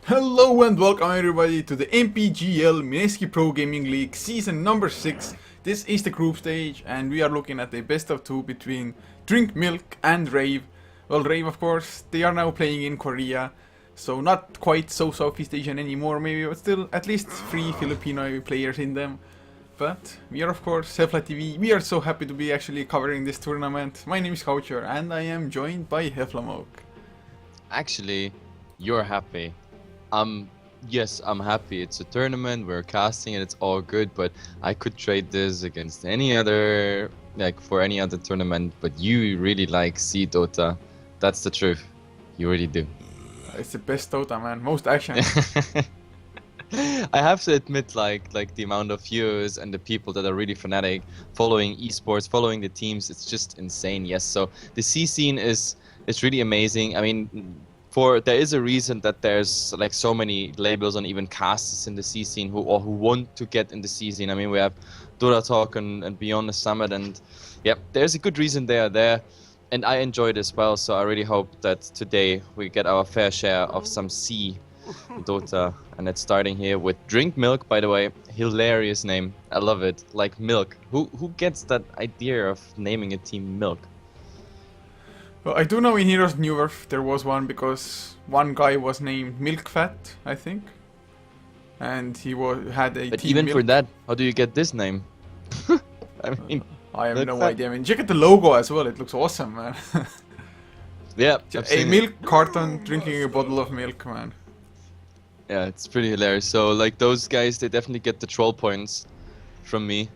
Hello and welcome everybody to the MPGL Mineski Pro Gaming League season number 6. This is the group stage and we are looking at a best of 2 between Drink Milk and Rave. Well, Rave, of course, they are now playing in Korea, so not quite so Southeast Asian anymore maybe, but still at least 3 Filipino players in them. But we are, of course, HeflaTV. We are so happy to be actually covering this tournament. My name is Coucher and I am joined by HeflaMoke. Actually, you're happy. Yes, I'm happy. It's a tournament, we're casting and it's all good, but I could trade this against any other, for any other tournament, but you really like C Dota. That's the truth. You really do. It's the best Dota, man. Most action. I have to admit, like the amount of viewers and the people that are really fanatic, following esports, following the teams, it's just insane. Yes, so the C scene is really amazing. I mean, there is a reason that there's like so many labels and even casters in the C scene who want to get in the C scene. I mean, we have Dota Talk and Beyond the Summit, and yeah, there's a good reason they are there, and I enjoy it as well. So I really hope that today we get our fair share of some C Dota, and it's starting here with Drink Milk. By the way, hilarious name. I love it. Like milk. Who gets that idea of naming a team Milk? Well, I do know in Heroes New Earth there was one because one guy was named Milk Fat, I think, and he had a But team even milk. for that, how do you get this name? I mean, I have Milk no Fat. idea. I mean, check out the logo as well. It looks awesome, man. Yeah, I've A seen it. milk carton drinking a bottle of milk, man. Yeah, it's pretty hilarious. So like those guys, they definitely get the troll points from me.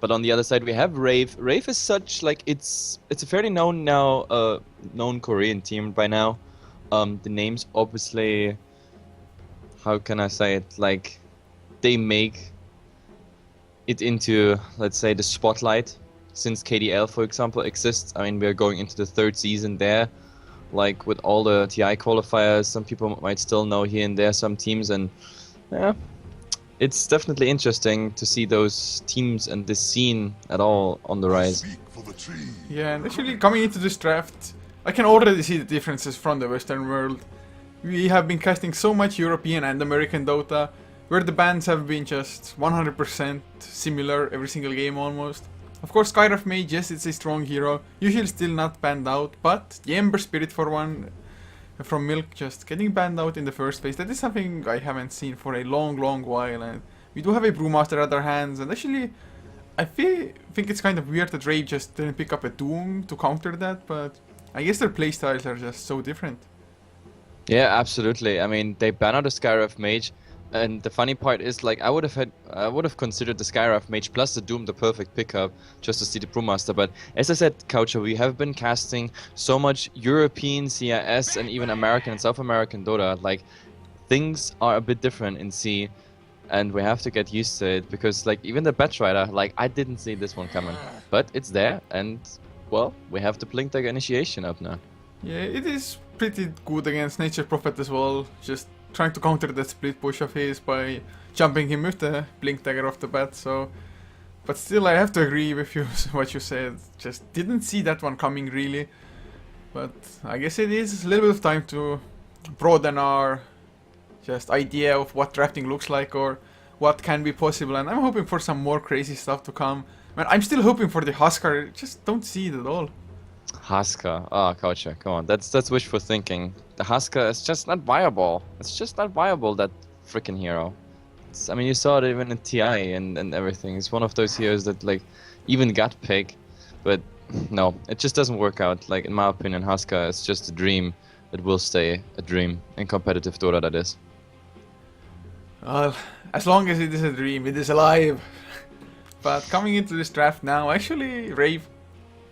But on the other side, we have Rave. Rave is such like it's a fairly known now, known Korean team by now. The names obviously, how can I say it? Like, they make it into, let's say, the spotlight since KDL, for example, exists. I mean, we're going into the 3rd season there. Like with all the TI qualifiers, some people might still know here and there some teams, and yeah, it's definitely interesting to see those teams and this scene at all on the rise. Yeah, and actually coming into this draft, I can already see the differences from the Western world. We have been casting so much European and American Dota, where the bans have been just 100% similar every single game almost. Of course, Skyraf Mage, yes, it's a strong hero, usually still not banned out, but the Ember Spirit for one from Milk just getting banned out in the first place, that is something I haven't seen for a long while, and we do have a Brewmaster at our hands, and actually I think it's kind of weird that Rave just didn't pick up a Doom to counter that, but I guess their playstyles are just so different. Yeah, absolutely. I mean, they ban out the Skyraf Mage, and the funny part is, like, I would have considered the Skyraf Mage plus the Doom the perfect pickup just to see the Brewmaster. But as I said, Coucher, we have been casting so much European CIS and even American and South American Dota. Like, things are a bit different in C, and we have to get used to it because, like, even the Batrider, like, I didn't see this one coming, but it's there, and well, we have the Blink Dagger initiation up now. Yeah, it is pretty good against Nature Prophet as well, just trying to counter that split push of his by jumping him with the Blink Dagger off the bat, so... But still, I have to agree with you, what you said, just didn't see that one coming really. But I guess it is a little bit of time to broaden our just idea of what drafting looks like or what can be possible, and I'm hoping for some more crazy stuff to come. Man, I'm still hoping for the Huskar, just don't see it at all. Husker. Oh, Coucher, come on. That's wishful thinking. The Husker is just not viable. It's just not viable, that freaking hero. I mean, you saw it even in TI and everything. It's one of those heroes that, like, even got pick. But, no, it just doesn't work out. Like, in my opinion, Husker is just a dream that will stay a dream in competitive Dota, that is. Well, as long as it is a dream, it is alive. But coming into this draft now, actually, Rave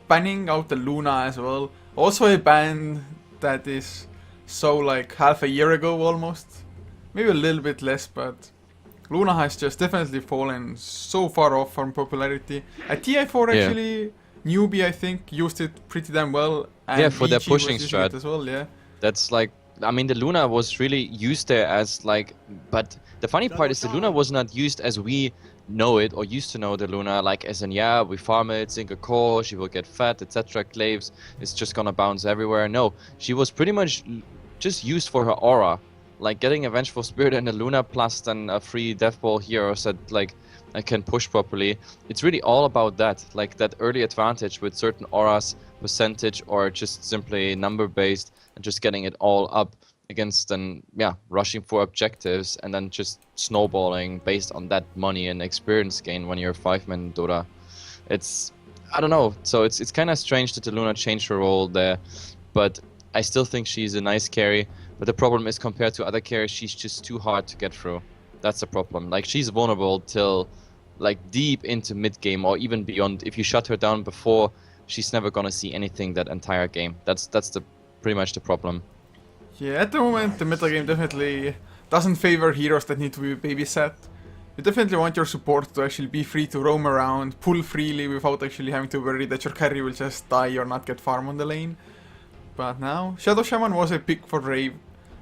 banning out the Luna as well. Also a ban that is so like half a year ago almost. Maybe a little bit less, but Luna has just definitely fallen so far off from popularity. At TI4 Yeah. actually, Newbie I think used it pretty damn well. And Yeah, for their BG was pushing using it strat. as well, yeah. That's like, I mean, the Luna was really used there as like, but the funny part is the Luna was not used as we know it or used to know the Luna, like as in, yeah, we farm it, sink a core, she will get fat, etc. Claves, it's just gonna bounce everywhere. No, she was pretty much just used for her aura. like getting a Vengeful Spirit and a Luna plus then a free Death Ball hero that like I can push properly. It's really all about that, like that early advantage with certain auras, percentage, or just simply number based, and just getting it all up against then rushing for objectives and then just snowballing based on that money and experience gain when you're 5-man Dota. It's, I don't know, so it's kind of strange that the Luna changed her role there, but I still think she's a nice carry. But the problem is, compared to other carries, she's just too hard to get through. That's the problem. Like, she's vulnerable till like deep into mid game or even beyond. If you shut her down before, she's never gonna see anything that entire game. That's the pretty much the problem. Yeah, at the moment the meta game definitely doesn't favor heroes that need to be babysat. You definitely want your support to actually be free to roam around, pull freely without actually having to worry that your carry will just die or not get farm on the lane. But now, Shadow Shaman was a pick for Rave,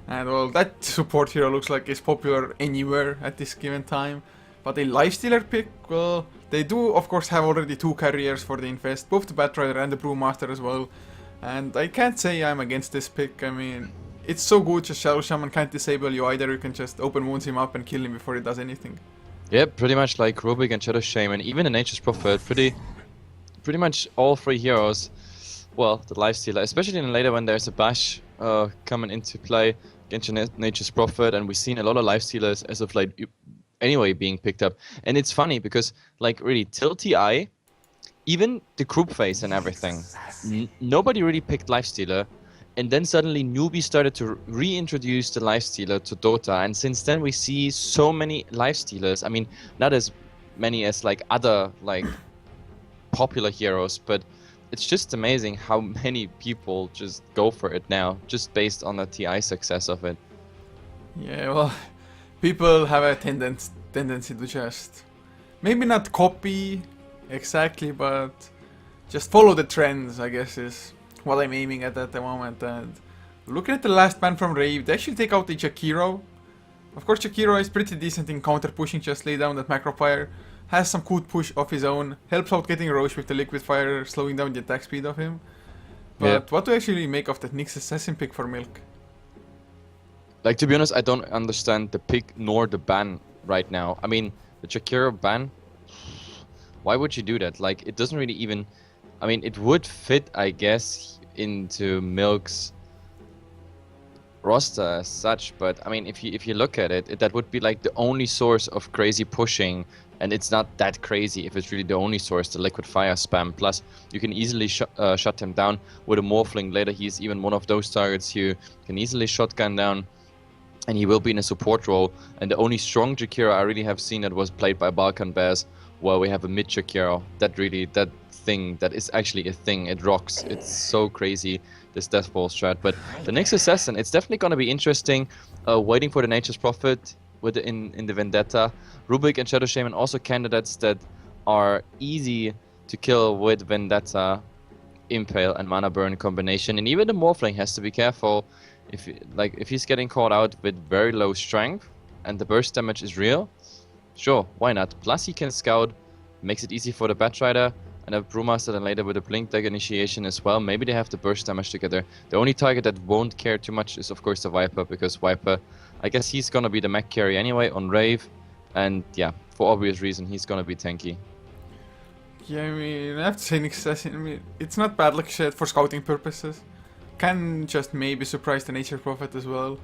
and well, that support hero looks like it's popular anywhere at this given time. But a Lifestealer pick, well, they do of course have already 2 carriers for the Infest, both the Batrider and the Brewmaster as well. And I can't say I'm against this pick. I mean, it's so good, just Shadow Shaman can't disable you either, you can just open wounds him up and kill him before he does anything. Yeah, pretty much like Rubik and Shadow Shaman, even the Nature's Prophet, pretty much all 3 heroes. Well, the Lifestealer, especially in later when there's a bash coming into play against Nature's Prophet, and we've seen a lot of Lifestealers as of like anyway being picked up. And it's funny because like really till TI, even the group phase and everything, nobody really picked Lifestealer. And then suddenly newbies started to reintroduce the Lifestealer to Dota, and since then we see so many Lifestealers. I mean, not as many as like other like popular heroes, but it's just amazing how many people just go for it now, just based on the TI success of it. Yeah, well, people have a tendency to just maybe not copy exactly, but just follow the trends, I guess, is what I'm aiming at the moment. And looking at the last ban from Rave, they actually take out the Jakiro. Of course, Jakiro is pretty decent in counter pushing, just lay down that macro fire. Has some cool push of his own, helps out getting Roche with the liquid fire, slowing down the attack speed of him. But what do you actually make of that Nyx Assassin pick for Milk? Like, to be honest, I don't understand the pick nor the ban right now. I mean, the Jakiro ban, why would you do that? Like, it doesn't really even, I mean, it would fit, I guess, into Milk's roster as such, but I mean, if you look at it, that would be like the only source of crazy pushing, and it's not that crazy if it's really the only source, the liquid fire spam. Plus, you can easily shut him down with a Morphling later. He's even one of those targets you can easily shotgun down, and he will be in a support role. And the only strong Jakiro I really have seen that was played by Balkan Bears, where we have a mid Jakiro. That thing, that is actually a thing. It rocks. It's so crazy, this Death Ball strat. But the next Assassin, it's definitely going to be interesting. Waiting for the Nature's Prophet in the Vendetta. Rubik and Shadow Shaman also candidates that are easy to kill with Vendetta, Impale, and Mana Burn combination. And even the Morphling has to be careful. If he's getting caught out with very low strength and the burst damage is real, sure, why not? Plus he can scout, makes it easy for the Batrider, and a Brewmaster then later with a Blink Deck initiation as well. Maybe they have the burst damage together. The only target that won't care too much is of course the Viper, because Viper, I guess he's gonna be the mech carry anyway on Rave, and yeah, for obvious reason he's gonna be tanky. Yeah, I mean, I have to say Nyx Assassin, I mean, it's not bad like shit for scouting purposes. Can just maybe surprise the Nature Prophet as well.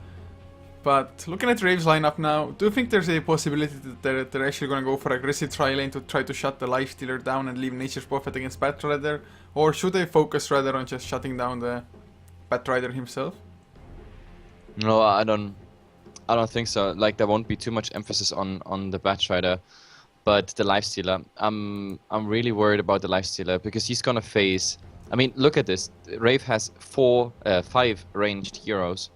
But looking at Rave's lineup now, do you think there's a possibility that they're actually going to go for aggressive tri-lane to try to shut the Lifestealer down and leave Nature's Prophet against Batrider? Or should they focus rather on just shutting down the Batrider himself? No, I don't think so. Like, there won't be too much emphasis on the Batrider, but the Lifestealer. I'm really worried about the Lifestealer because he's gonna face. I mean, look at this. Rave has 5 ranged heroes.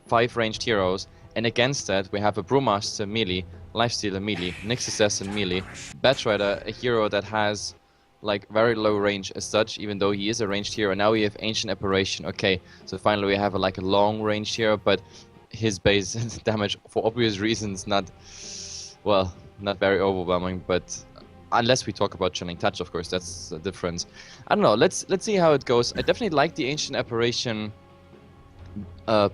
5 ranged heroes, and against that we have a Brewmaster melee, Lifestealer melee, Nyx Assassin melee, Batrider, a hero that has like very low range as such, even though he is a ranged hero. Now we have Ancient Apparition. Okay, so finally we have a long range hero, but his base damage, for obvious reasons, not very overwhelming. But unless we talk about Chilling Touch, of course, that's the difference. I don't know. Let's see how it goes. I definitely like the Ancient Apparition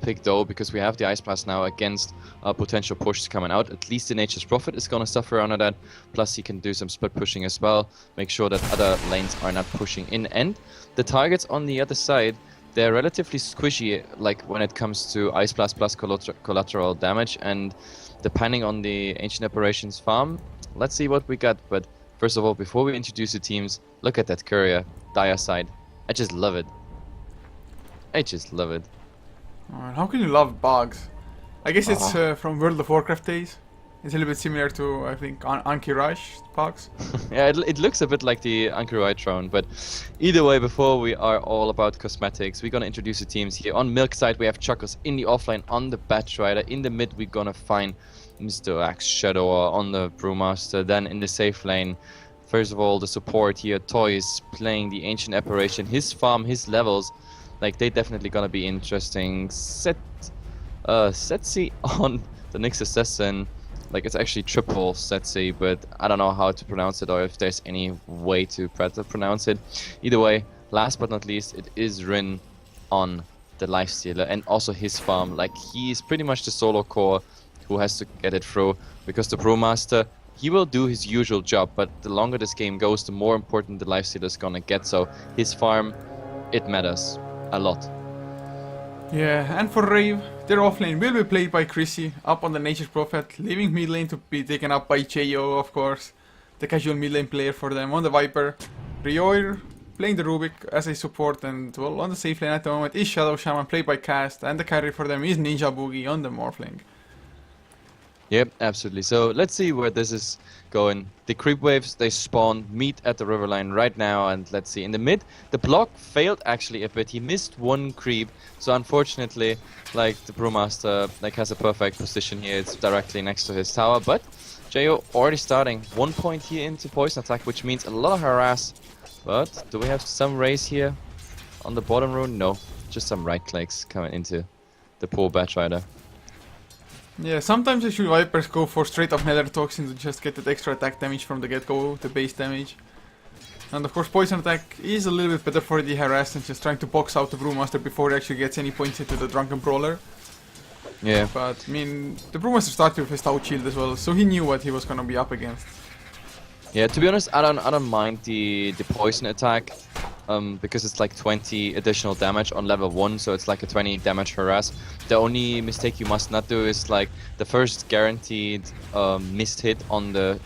pick though, because we have the Ice Blast now against potential pushes coming out. At least the Nature's Prophet is gonna suffer under that. Plus he can do some split pushing as well. Make sure that other lanes are not pushing in. And the targets on the other side, they're relatively squishy, like when it comes to Ice Blast plus collateral damage. And depending on the Ancient Apparitions farm, let's see what we got. But first of all, before we introduce the teams, look at that courier, Dire side. I just love it. I just love it. How can you love bugs? I guess it's from World of Warcraft days. It's a little bit similar to, I think, Anki Rush bugs. Yeah, it looks a bit like the Anki drone, but either way, before we are all about cosmetics, we're gonna introduce the teams here. On Milk side, we have Chuckles in the offline, on the Batrider. In the mid, we're gonna find Mr. Axe Shadow on the Brewmaster. Then in the safe lane, first of all, the support here, Toys, playing the Ancient Apparition. His farm, his levels, like, they definitely gonna be interesting. Setsi on the Nyx Assassin. Like, it's actually triple Setsi, but I don't know how to pronounce it or if there's any way to better pronounce it. Either way, last but not least, it is Rin on the Lifestealer and also his farm. Like, he is pretty much the solo core who has to get it through, because the Brewmaster, he will do his usual job, but the longer this game goes, the more important the Lifestealer is gonna get. So his farm, it matters a lot. Yeah, and for Rave, their offlane will be played by Chrissy up on the Nature's Prophet, leaving mid lane to be taken up by Jo, of course, the casual mid lane player for them. On the Viper, Rioir playing the Rubik as a support, and well, on the safe lane at the moment is Shadow Shaman played by Cast, and the carry for them is Ninja Boogie on the Morphling. Yep, absolutely. So let's see where this is going. The creep waves, they spawn, meet at the riverline right now, and let's see. In the mid, the block failed actually a bit. He missed one creep, so unfortunately, like, the Brewmaster has a perfect position here. It's directly next to his tower, but Jo already starting 1 point here into poison attack, which means a lot of harass. But do we have some raise here on the bottom rune? No, just some right clicks coming into the poor Batrider. Yeah, sometimes actually Vipers go for straight up Nether Toxin to just get that extra attack damage from the get-go, the base damage. And of course Poison Attack is a little bit better for the harass than just trying to box out the Brewmaster before he actually gets any points into the Drunken Brawler. Yeah. But, I mean, the Brewmaster started with his Stout Shield as well, so he knew what he was gonna be up against. Yeah, to be honest, I don't mind the poison attack, because it's like 20 additional damage on level 1, so it's like a 20 damage harass. The only mistake you must not do is like the first guaranteed missed hit on the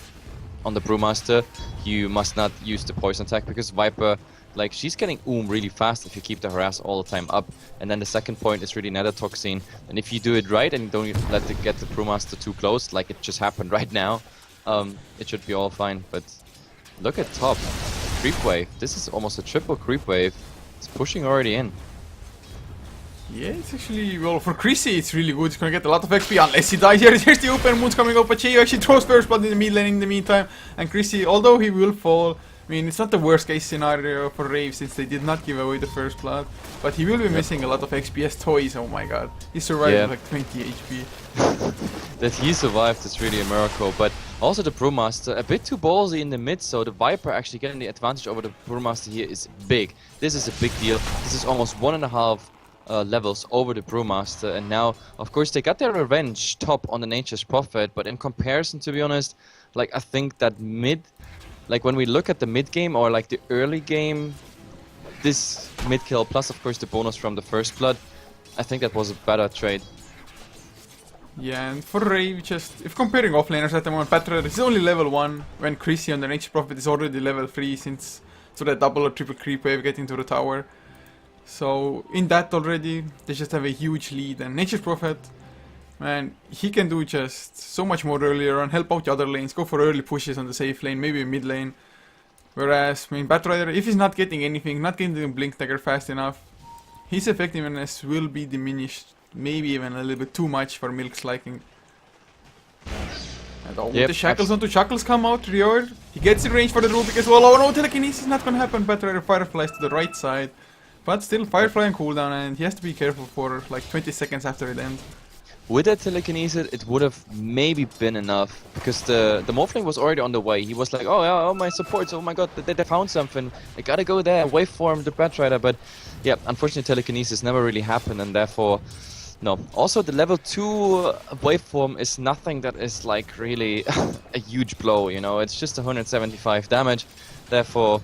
Brewmaster. You must not use the poison attack, because Viper, like, she's getting really fast if you keep the harass all the time up. And then the second point is really Nether Toxin, and if you do it right and you don't let it get the Brewmaster too close, like it just happened right now, it should be all fine. But look at top. Creep wave. This is almost a triple creep wave. It's pushing already in. Yeah, it's actually, well, for Chrissy it's really good. He's gonna get a lot of XP unless he dies here. There's the open moons coming up, but Jo actually throws first blood in the mid lane in the meantime. And Chrissy, although he will fall, I mean, it's not the worst case scenario for Rave since they did not give away the first blood. But he will be missing a lot of XP as Toys, oh my god. He survived with like 20 HP. That he survived is really a miracle, but also the Brewmaster, a bit too ballsy in the mid, so the Viper actually getting the advantage over the Brewmaster here is big. This is a big deal. This is almost 1.5 levels over the Brewmaster, and now, of course, they got their revenge top on the Nature's Prophet, but in comparison, to be honest, like, I think that mid, like, when we look at the mid game or like the early game, this mid kill plus, of course, the bonus from the first blood, I think that was a better trade. Yeah, and for Rave, just, if comparing offlaners at the moment, Batrider is only level 1, when Chrissy on the Nature's Prophet is already level 3, since, so that double or triple creep wave getting to the tower. So, in that already, they just have a huge lead, and Nature's Prophet, man, he can do just so much more earlier on, help out the other lanes, go for early pushes on the safe lane, maybe a mid lane. Whereas, I mean, Batrider, if he's not getting anything, not getting the Blink Dagger fast enough, his effectiveness will be diminished, maybe even a little bit too much for Milk's liking. And oh, the shackles onto Chuckles come out, Rioir, he gets in range for the Rubik as well. Oh no, telekinesis is not gonna happen, Batrider Fireflies to the right side. But still, Firefly on cooldown, and he has to be careful for like 20 seconds after it ends. with that telekinesis, it would have maybe been enough because the Morphling was already on the way. He was like, oh yeah, oh my supports, oh my god, they found something. I gotta go there, waveform the Batrider. But yeah, unfortunately, telekinesis never really happened, and therefore, no. Also, the level 2 waveform is nothing that is like really a huge blow. You know, it's just 175 damage. Therefore,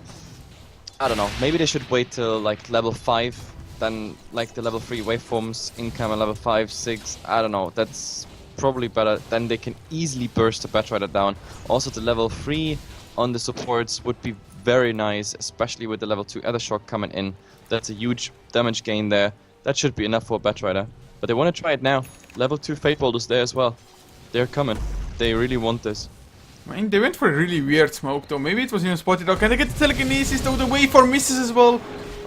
I don't know. Maybe they should wait till like level 5. Then like the level 3 waveforms income at level 5, 6, I don't know, that's probably better. Then they can easily burst the Batrider down. Also the level 3 on the supports would be very nice, especially with the level 2 Shock coming in. That's a huge damage gain there. That should be enough for a Batrider. But they want to try it now. Level 2 Fatebolt is there as well. They're coming. They really want this. I mean, they went for a really weird smoke though. Maybe it was even spotted out. Can they get the telekinesis though? The waveform misses as well.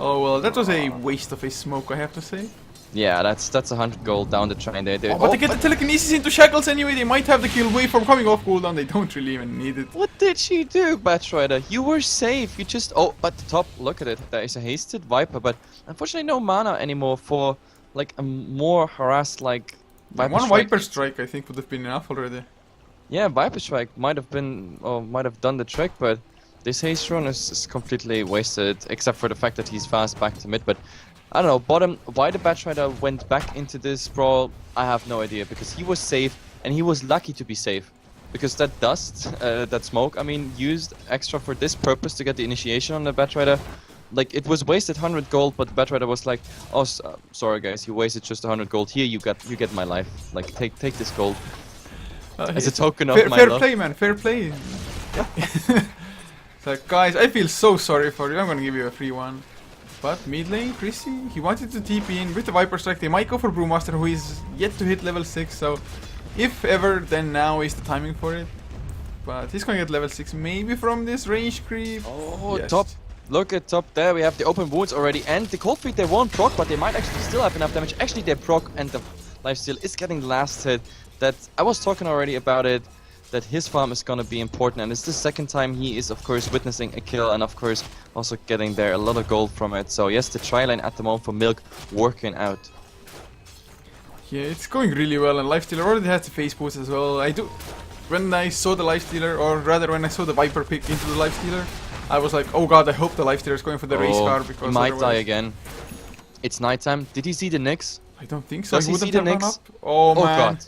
Oh well, that was a waste of a smoke, I have to say. Yeah, that's 100 gold down the train there. But they get the telekinesis into shackles anyway. They might have the kill waveform coming off cooldown. They don't really even need it. What did she do, Batrider? You were safe. You just... Oh, but the top, look at it. There is a hasted Viper, but unfortunately no mana anymore for like a more harassed like Viper One Strike. Viper Strike I think would have been enough already. Yeah, Viper Strike might have been, or might have done the trick, but this haste run is completely wasted, except for the fact that he's fast back to mid. But I don't know, bottom, why the Batrider went back into this brawl, I have no idea, because he was safe, and he was lucky to be safe. Because that dust, that smoke, I mean, used extra for this purpose to get the initiation on the Batrider. Like, it was wasted 100 gold, but the Batrider was like, oh, sorry guys, you wasted just 100 gold. Here, you get my life. Like, take this gold. As a token of my fair love. play, man, fair play. So, guys, I feel so sorry for you. I'm gonna give you a free one. But mid lane, Chrissy, he wanted to TP in with the Viper Strike. They might go for Brewmaster, who is yet to hit level 6. So, if ever, then now is the timing for it. But he's gonna get level 6, maybe from this range creep. Oh, yes. top. Look at top there. We have the open wounds already. And the cold feet, they won't proc, but they might actually still have enough damage. Actually, they proc, and the lifesteal is getting the last hit. That I was talking already about it. That his farm is gonna be important, and it's the second time he is of course witnessing a kill, and of course also getting there a lot of gold from it. So yes, the try line at the moment for Milk working out. Yeah, it's going really well, and Lifestealer already has the face boost as well. When I saw the Lifestealer, or rather when I saw the Viper pick into the Lifestealer, I was like, oh god, I hope the Lifestealer is going for the race car, because he might die again. It's nighttime. Did he see the Nyx? I don't think so. Does he see the Nyx? Oh man. God.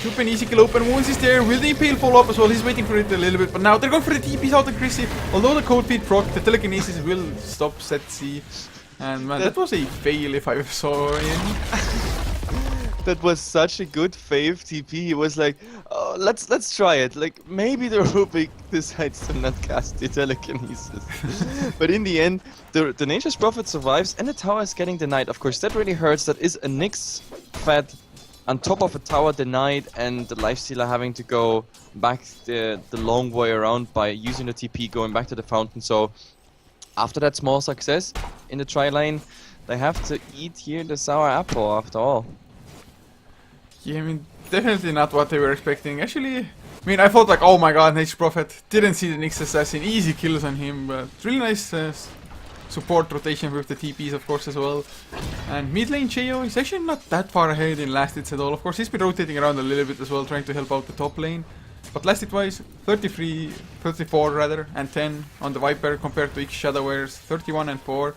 Super easy kill, open wounds is there. Will the Impale follow up as well? He's waiting for it a little bit, but now they're going for the TPs out of Chrissy. Although the cold feet proc, the telekinesis will stop set C. And man, that was a fail if I ever saw him. That was such a good fave TP. He was like, oh, let's try it. Like, maybe the Rubik decides to not cast the telekinesis. But in the end, the Nature's Prophet survives, and the tower is getting denied. Of course, that really hurts. That is a Nyx fed on top of a tower denied, and the Lifestealer having to go back the long way around by using the TP, going back to the fountain. So after that small success in the try lane, they have to eat here the sour apple after all. Yeah, I mean, definitely not what they were expecting. Actually, I mean, I thought like, oh my god, Nature's Prophet, didn't see the Nyx Assassin, easy kills on him, but really nice support rotation with the TPs, of course, as well. And mid lane Cheo is actually not that far ahead in last hits at all. Of course, he's been rotating around a little bit as well, trying to help out the top lane. But last hit wise, 34 rather, and 10 on the Viper compared to X Shadowware's 31 and 4.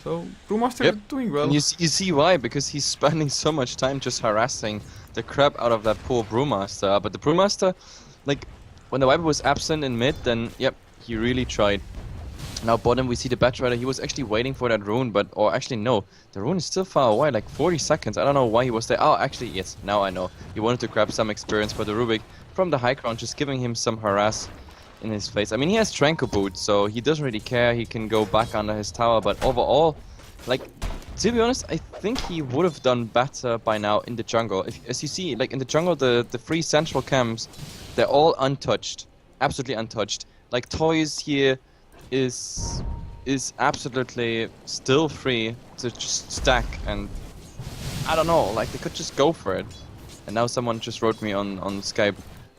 So Brewmaster doing well. And you see why? Because he's spending so much time just harassing the crap out of that poor Brewmaster. But the Brewmaster, like, when the Viper was absent in mid, then yep, he really tried. Now bottom we see the Batrider. He was actually waiting for that rune, or actually no, the rune is still far away, like 40 seconds. I don't know why he was there. Oh, actually yes, now I know. He wanted to grab some experience for the Rubik from the high ground, just giving him some harass in his face. I mean, he has Tranquil Boot, so he doesn't really care. He can go back under his tower, but overall, like, to be honest, I think he would have done better by now in the jungle. As you see, like in the jungle, the 3 central camps, they're all untouched, absolutely untouched. Like Toys here is absolutely still free to just stack, and I don't know, like they could just go for it. And now someone just wrote me on Skype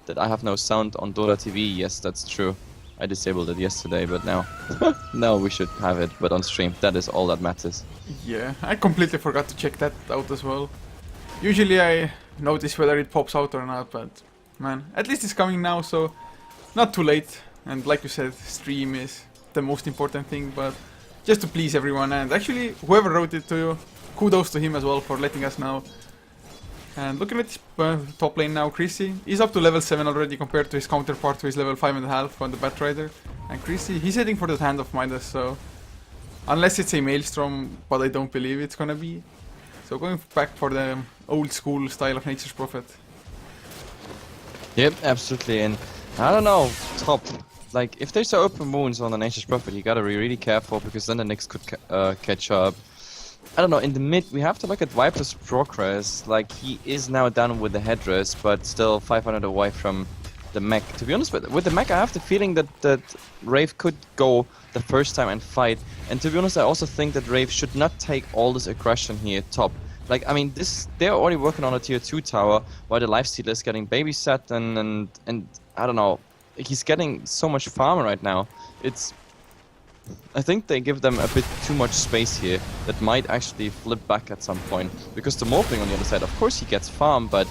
that I have no sound on Dota TV. Yes, that's true. I disabled it yesterday, but now now we should have it, but on stream. That is all that matters. Yeah, I completely forgot to check that out as well. Usually I notice whether it pops out or not, but man, at least it's coming now, so not too late. And like you said, stream is the most important thing, but just to please everyone. And actually, whoever wrote it to you, kudos to him as well for letting us know. And looking at his top lane now, Chrissy, he's up to level 7 already compared to his counterpart who is level 5.5 on the Batrider. And Chrissy, he's heading for the Hand of Midas, so unless it's a Maelstrom, but I don't believe it's gonna be. So going back for the old school style of Nature's Prophet. Yep, absolutely. And I don't know, top. Like, if there's open wounds on the Nature's Prophet, you gotta be really careful because then the Nyx could catch up. I don't know, in the mid, we have to look at Viper's progress. Like, he is now down with the headdress, but still 500 away from the mech. To be honest, with the mech, I have the feeling that Rave could go the first time and fight. And to be honest, I also think that Rave should not take all this aggression here top. Like, I mean, they're already working on a tier 2 tower, while the lifestealer is getting babysat, and I don't know, he's getting so much farm right now. I think they give them a bit too much space here that might actually flip back at some point. Because the Morphling on the other side, of course he gets farm, but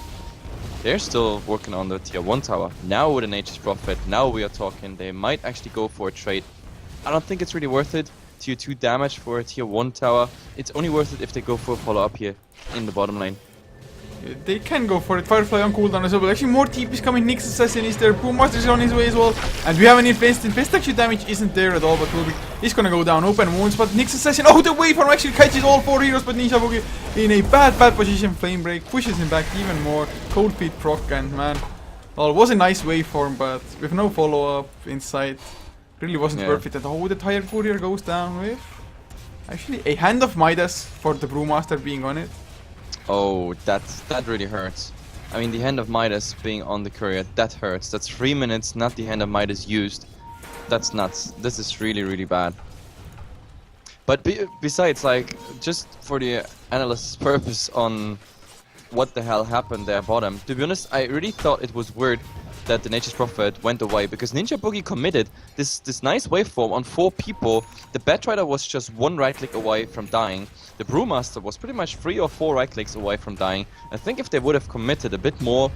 they're still working on the tier 1 tower. Now with the Nature's Prophet, now we are talking, they might actually go for a trade. I don't think it's really worth it. Tier 2 damage for a tier 1 tower. It's only worth it if they go for a follow-up here in the bottom lane. They can go for it. Firefly on cooldown as well. But actually more TPs coming. Nyx Assassin is there. Boommaster is on his way as well. And we have an Infest. Infest actually damage isn't there at all, but he's gonna go down. Open wounds, but Nyx Assassin, oh, the waveform actually catches all 4 heroes, but Ninja Boogie in a bad position. Flame Break pushes him back even more. Cold Feet proc, and man, well, it was a nice waveform, but with no follow-up inside, really wasn't worth it. And oh, the Tire Courier goes down with actually a Hand of Midas for the Brewmaster being on it. Oh, that really hurts. I mean, the Hand of Midas being on the courier, that hurts. That's 3 minutes, not the Hand of Midas used. That's nuts. This is really, really bad. But besides, like, just for the analyst's purpose on what the hell happened there bottom, to be honest, I really thought it was weird that the Nature's Prophet went away, because Ninja Boogie committed this nice waveform on 4 people. The Batrider was just 1 right click away from dying. The Brewmaster was pretty much 3 or 4 right clicks away from dying. I think if they would have committed a bit more,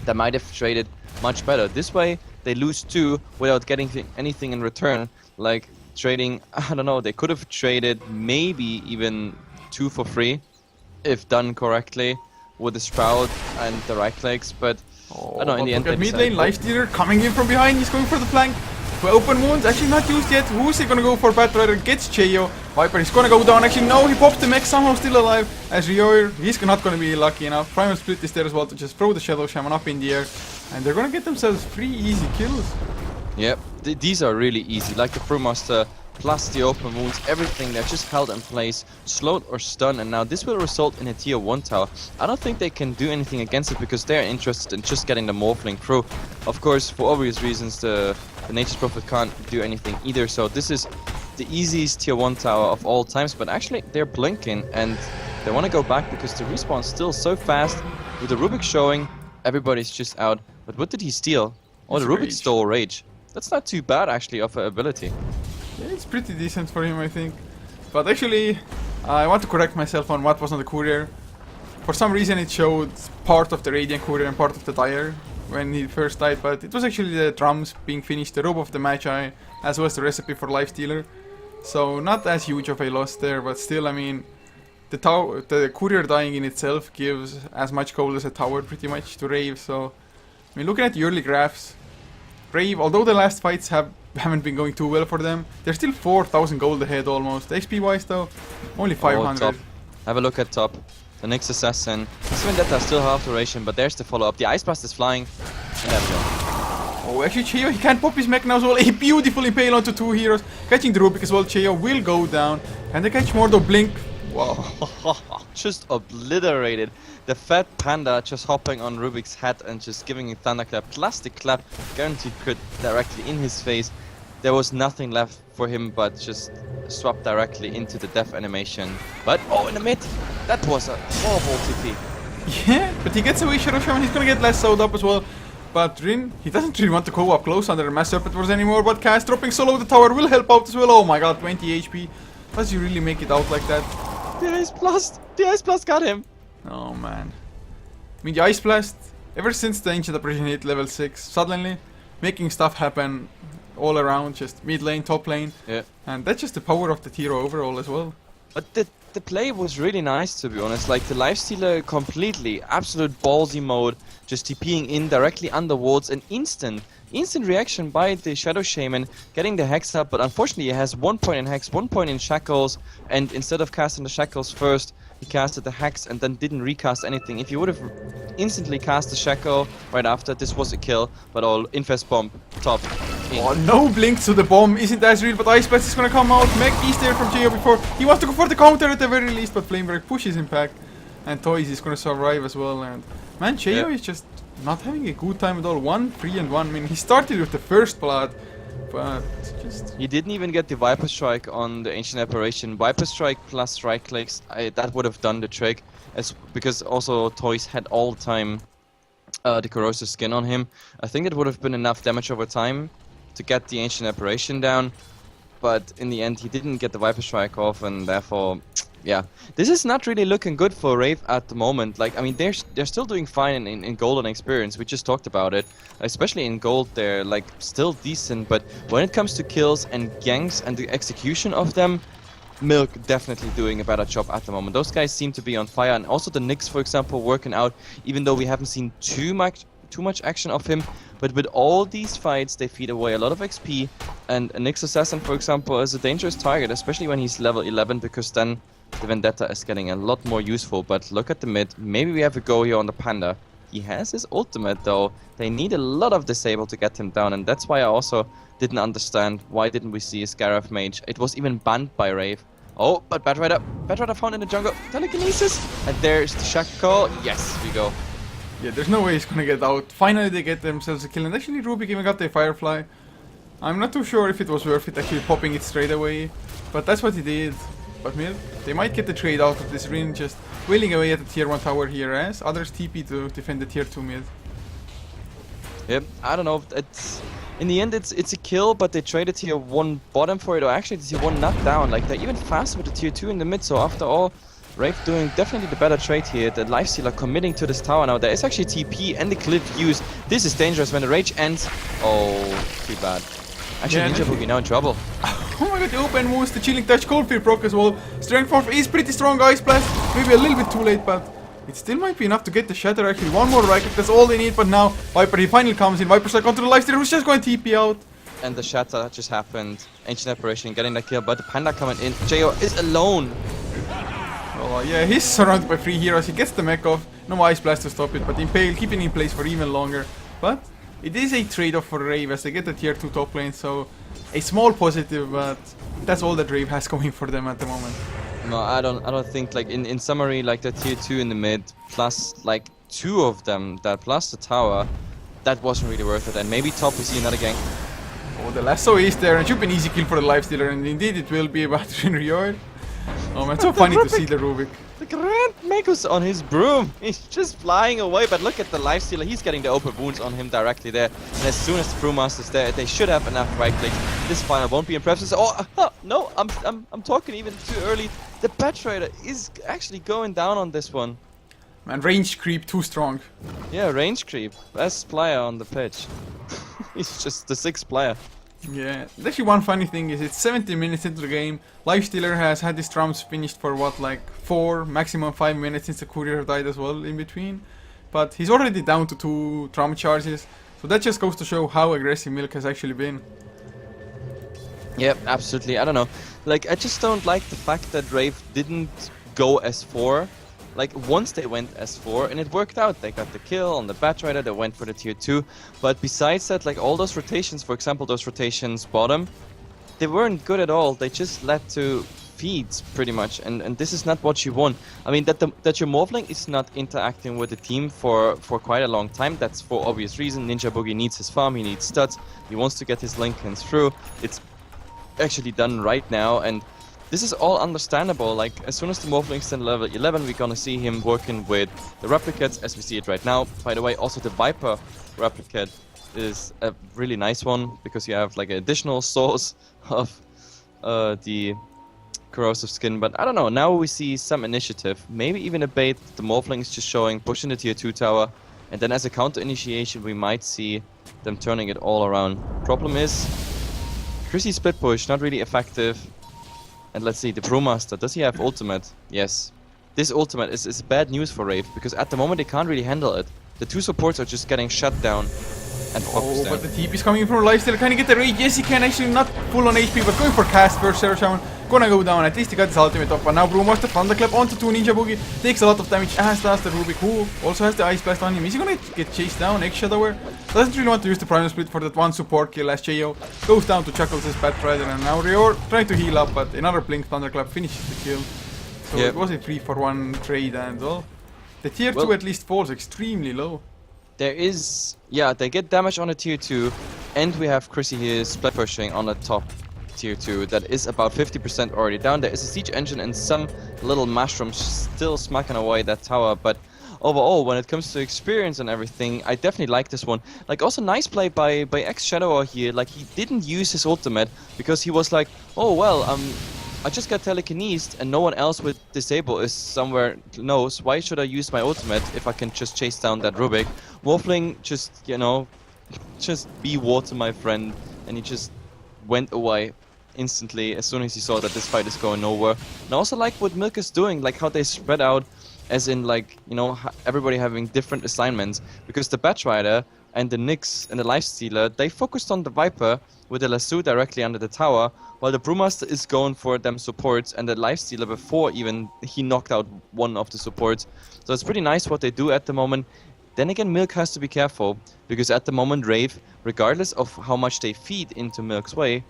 they might have traded much better. This way, they lose 2 without getting anything in return. Like trading, I don't know, they could have traded maybe even 2 for 3 if done correctly with the Sprout and the right clicks, but I don't know, in the end, look at mid lane, Lifestealer coming in from behind, he's going for the flank. For open wounds, actually not used yet. Who's he gonna go for? Batrider gets Cheo. Viper is gonna go down. Actually, no, he pops the mech, somehow still alive. As Rioir, he's not gonna be lucky enough. Primal Split is there as well to just throw the Shadow Shaman up in the air. And they're gonna get themselves 3 easy kills. Yep, these are really easy. Like the Brewmaster plus the open wounds, everything they're just held in place, slowed or stunned, and now this will result in a tier 1 tower. I don't think they can do anything against it because they're interested in just getting the Morphling through. Of course, for obvious reasons, the Nature's Prophet can't do anything either, so this is the easiest tier 1 tower of all times, but actually they're blinking and they want to go back because the respawn's still so fast. With the Rubik showing, everybody's just out. But what did he steal? Oh, the Rubik stole Rage. That's not too bad actually of an ability. Yeah, it's pretty decent for him, I think. But actually, I want to correct myself on what was on the courier. For some reason it showed part of the Radiant courier and part of the Dire when he first died, but it was actually the drums being finished, the robe of the Magi, as well as the recipe for Lifestealer. So not as huge of a loss there, but still, I mean, the courier dying in itself gives as much gold as a tower pretty much to Rave. So, I mean, looking at the early graphs, Rave, although the last fights haven't been going too well for them, they're still 4,000 gold ahead almost. XP wise though, only 500. Top. Have a look at top. The Nyx Assassin. This Vendetta still half duration, but there's the follow-up. The Ice Blast is flying. And there we go. Oh, actually Cheo, he can't pop his mech now as well. A beautiful impale onto 2 heroes. Catching the Rubik as well. Cheo will go down. And they catch more though. Blink. Wow. Just obliterated. The fat panda just hopping on Rubik's head and just giving a thunderclap. Plastic clap. Guaranteed crit directly in his face. There was nothing left for him but just swap directly into the death animation. But, oh, in the mid, that was a horrible TP. Yeah, but he gets away Shadow Shaman, he's gonna get less sewed up as well. But Rin, he doesn't really want to go up close under the Mass Serpent Wars anymore, but Cass dropping solo the tower will help out as well. Oh my god, 20 HP. Does he really make it out like that? The Ice Blast got him. Oh man. I mean, the Ice Blast, ever since the Ancient Apparition hit level 6, suddenly making stuff happen all around, just mid lane, top lane. Yeah. And that's just the power of the tier overall as well. But the play was really nice, to be honest. Like the lifestealer completely, absolute ballsy mode, just TPing in directly under wards, an instant reaction by the Shadow Shaman, getting the Hex up, but unfortunately he has 1 point in Hex, 1 point in Shackles, and instead of casting the Shackles first, he casted the Hex and then didn't recast anything. If he would have instantly cast the Shackle right after, this was a kill, but all Infest Bomb, top. In. Oh, no blink to the bomb isn't as real, but Ice Blast is gonna come out. Meg is there from Jo before. He wants to go for the counter at the very least, but Flamebreak pushes him back. And Toys is gonna survive as well. And man, Jo is just not having a good time at all. 1-3-1. I mean, he started with the first blood, but just... He didn't even get the Viper Strike on the Ancient Apparition. Viper Strike plus strike clicks, that would have done the trick. Because also Toys had all the time the Corrosive Skin on him. I think it would have been enough damage over time to get the Ancient Apparition down. But in the end, he didn't get the Viper Strike off, and therefore... Yeah, this is not really looking good for Rave at the moment. Like, I mean, they're still doing fine in gold and experience. We just talked about it. Especially in gold, they're like still decent. But when it comes to kills and ganks and the execution of them, Milk definitely doing a better job at the moment. Those guys seem to be on fire, and also the Nyx, for example, working out. Even though we haven't seen too much action of him, but with all these fights, they feed away a lot of XP. And a Nyx Assassin, for example, is a dangerous target, especially when he's level 11, because then the Vendetta is getting a lot more useful. But look at the mid. Maybe we have a go here on the Panda. He has his ultimate though. They need a lot of disable to get him down, and that's why I also didn't understand why didn't we see a Scarab Mage. It was even banned by Rave. Oh, but Batrider found in the jungle. Telekinesis! And there's the Shackle. Yes, we go. Yeah, there's no way he's gonna get out. Finally they get themselves a kill, and actually Rubik even got the Firefly. I'm not too sure if it was worth it actually popping it straight away, but that's what he did. But they might get the trade out of this ring, just wailing away at the tier 1 tower here as others TP to defend the tier 2 mid. Yep, I don't know. In the end, it's a kill, but they traded tier 1 bottom for it, or actually tier 1 not down. Like, they're even faster with the tier 2 in the mid, so after all, Rave doing definitely the better trade here. The Lifestealer committing to this tower now. There is actually TP and the cliff used. This is dangerous when the rage ends. Oh, too bad. Actually, yeah, Ninja Boogie now in trouble. Oh my god, the open moves, the Chilling Touch, Cold Fear proc as well. Strength 4 is pretty strong, Ice Blast. Maybe a little bit too late, but it still might be enough to get the Shatter actually. One more right click, that's all they need, but now Viper, he finally comes in. Viper's like onto the Lifestealer, who's just going to TP out. And the Shatter just happened. Ancient Apparition getting that kill, but the Panda coming in. Jo is alone. Oh yeah, he's surrounded by 3 heroes, he gets the mech off. No Ice Blast to stop it, but Impale keeping in place for even longer. But it is a trade-off for Rave as they get the tier 2 top lane, so a small positive, but that's all that Rave has going for them at the moment. No, I don't think, like, in summary, like the tier 2 in the mid, plus like 2 of them, that plus the tower, that wasn't really worth it. And maybe top we see another gank. Oh, the lasso is there, and should be an easy kill for the Lifestealer, and indeed it will be about to reward. Oh man, it's so funny to see the Rubik. The Grand Magus on his broom. He's just flying away, but look at the Lifestealer. He's getting the open wounds on him directly there. And as soon as the Brewmaster's there, they should have enough right clicks. This final won't be impressive. Oh, no, I'm talking even too early. The Batrider is actually going down on this one. Man, range creep too strong. Yeah, range creep. Best player on the pitch. He's just the 6th player. Yeah, actually one funny thing is it's 70 minutes into the game. Lifestealer has had his trumps finished for what, like 4, maximum 5 minutes since the courier died as well in between. But he's already down to 2 trump charges, so that just goes to show how aggressive Milk has actually been. Yep, absolutely. I don't know. Like, I just don't like the fact that Rave didn't go S4. Like, once they went S4 and it worked out. They got the kill on the Batrider, they went for the tier 2. But besides that, like, all those rotations, for example, those rotations bottom, they weren't good at all. They just led to feeds, pretty much. And this is not what you want. I mean, that your Morphling is not interacting with the team for quite a long time. That's for obvious reason. Ninja Boogie needs his farm, he needs studs. He wants to get his Linkens through. It's actually done right now, and this is all understandable. Like, as soon as the Morphling's in level 11, we're gonna see him working with the replicates as we see it right now. By the way, also the Viper replicate is a really nice one, because you have like an additional source of the corrosive skin, but I don't know. Now we see some initiative, maybe even a bait. The Morphling is just showing, pushing the tier 2 tower, and then as a counter initiation, we might see them turning it all around. Problem is, Chrissy split push, not really effective. And let's see, the Brewmaster, does he have ultimate? Yes. This ultimate is bad news for Rave, because at the moment they can't really handle it. The two supports are just getting shut down and focused down. But the TP is coming from lifesteal. Can he get the rage? Yes, he can. Actually, not full on HP, but going for cast first. Zero Shaman gonna go down. At least he got his ultimate off. But now Brewmaster, Thunderclap onto 2 Ninja Boogie. Takes a lot of damage as does the Rubik, who also has the Ice Blast on him. Is he gonna get chased down? X-Shadower doesn't really want to use the Primal Split for that one support kill as JO goes down to Chuckles' Batrider. And now Rior trying to heal up, but another Blink Thunderclap finishes the kill. So Yep. it was a 3-for-1 trade, and well, the tier 2 at least falls extremely low. There is, yeah, they get damage on a tier 2, and we have Chrissy here split pushing on the top tier 2 that is about 50% already down. There is a siege engine and some little mushrooms still smacking away that tower, but overall, when it comes to experience and everything, I definitely like this one. Like, also nice play by X-Shadower here. Like, he didn't use his ultimate because he was like, oh well, I just got telekinesed and no one else with disable is somewhere knows. Why should I use my ultimate if I can just chase down that Rubik? Morphling just, you know, just be water, my friend, and he just went away instantly as soon as he saw that this fight is going nowhere. And I also like what Milk is doing, like how they spread out, as in, like, you know, everybody having different assignments, because the Batrider and the Nyx and the Lifestealer, they focused on the Viper with the lasso directly under the tower, while the Brewmaster is going for them supports and the Lifestealer before even he knocked out one of the supports. So it's pretty nice what they do at the moment. Then again, Milk has to be careful, because at the moment Rave, regardless of how much they feed into Milk's way,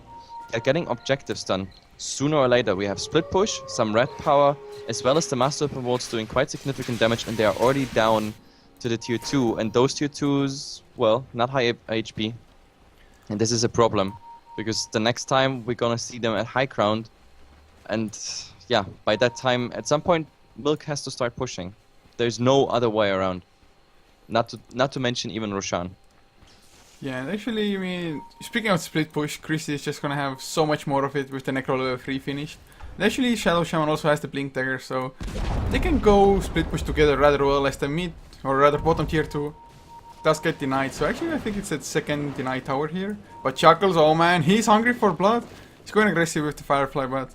they're getting objectives done. Sooner or later we have split push, some red power, as well as the Master Open Worlds doing quite significant damage, and they are already down to the tier 2, and those tier 2s, well, not high HP. And this is a problem, because the next time we're gonna see them at high ground, and yeah, by that time, at some point, Milk has to start pushing. There's no other way around. Not to mention even Roshan. Yeah, and actually, I mean, speaking of split push, Christy is just gonna have so much more of it with the Necro level 3 finished. And actually, Shadow Shaman also has the Blink Dagger, so they can go split push together rather well, as the mid, or rather bottom tier 2 does get denied. So actually, I think it's that second denied tower here. But Chuckles, oh man, he's hungry for blood. He's going aggressive with the Firefly, but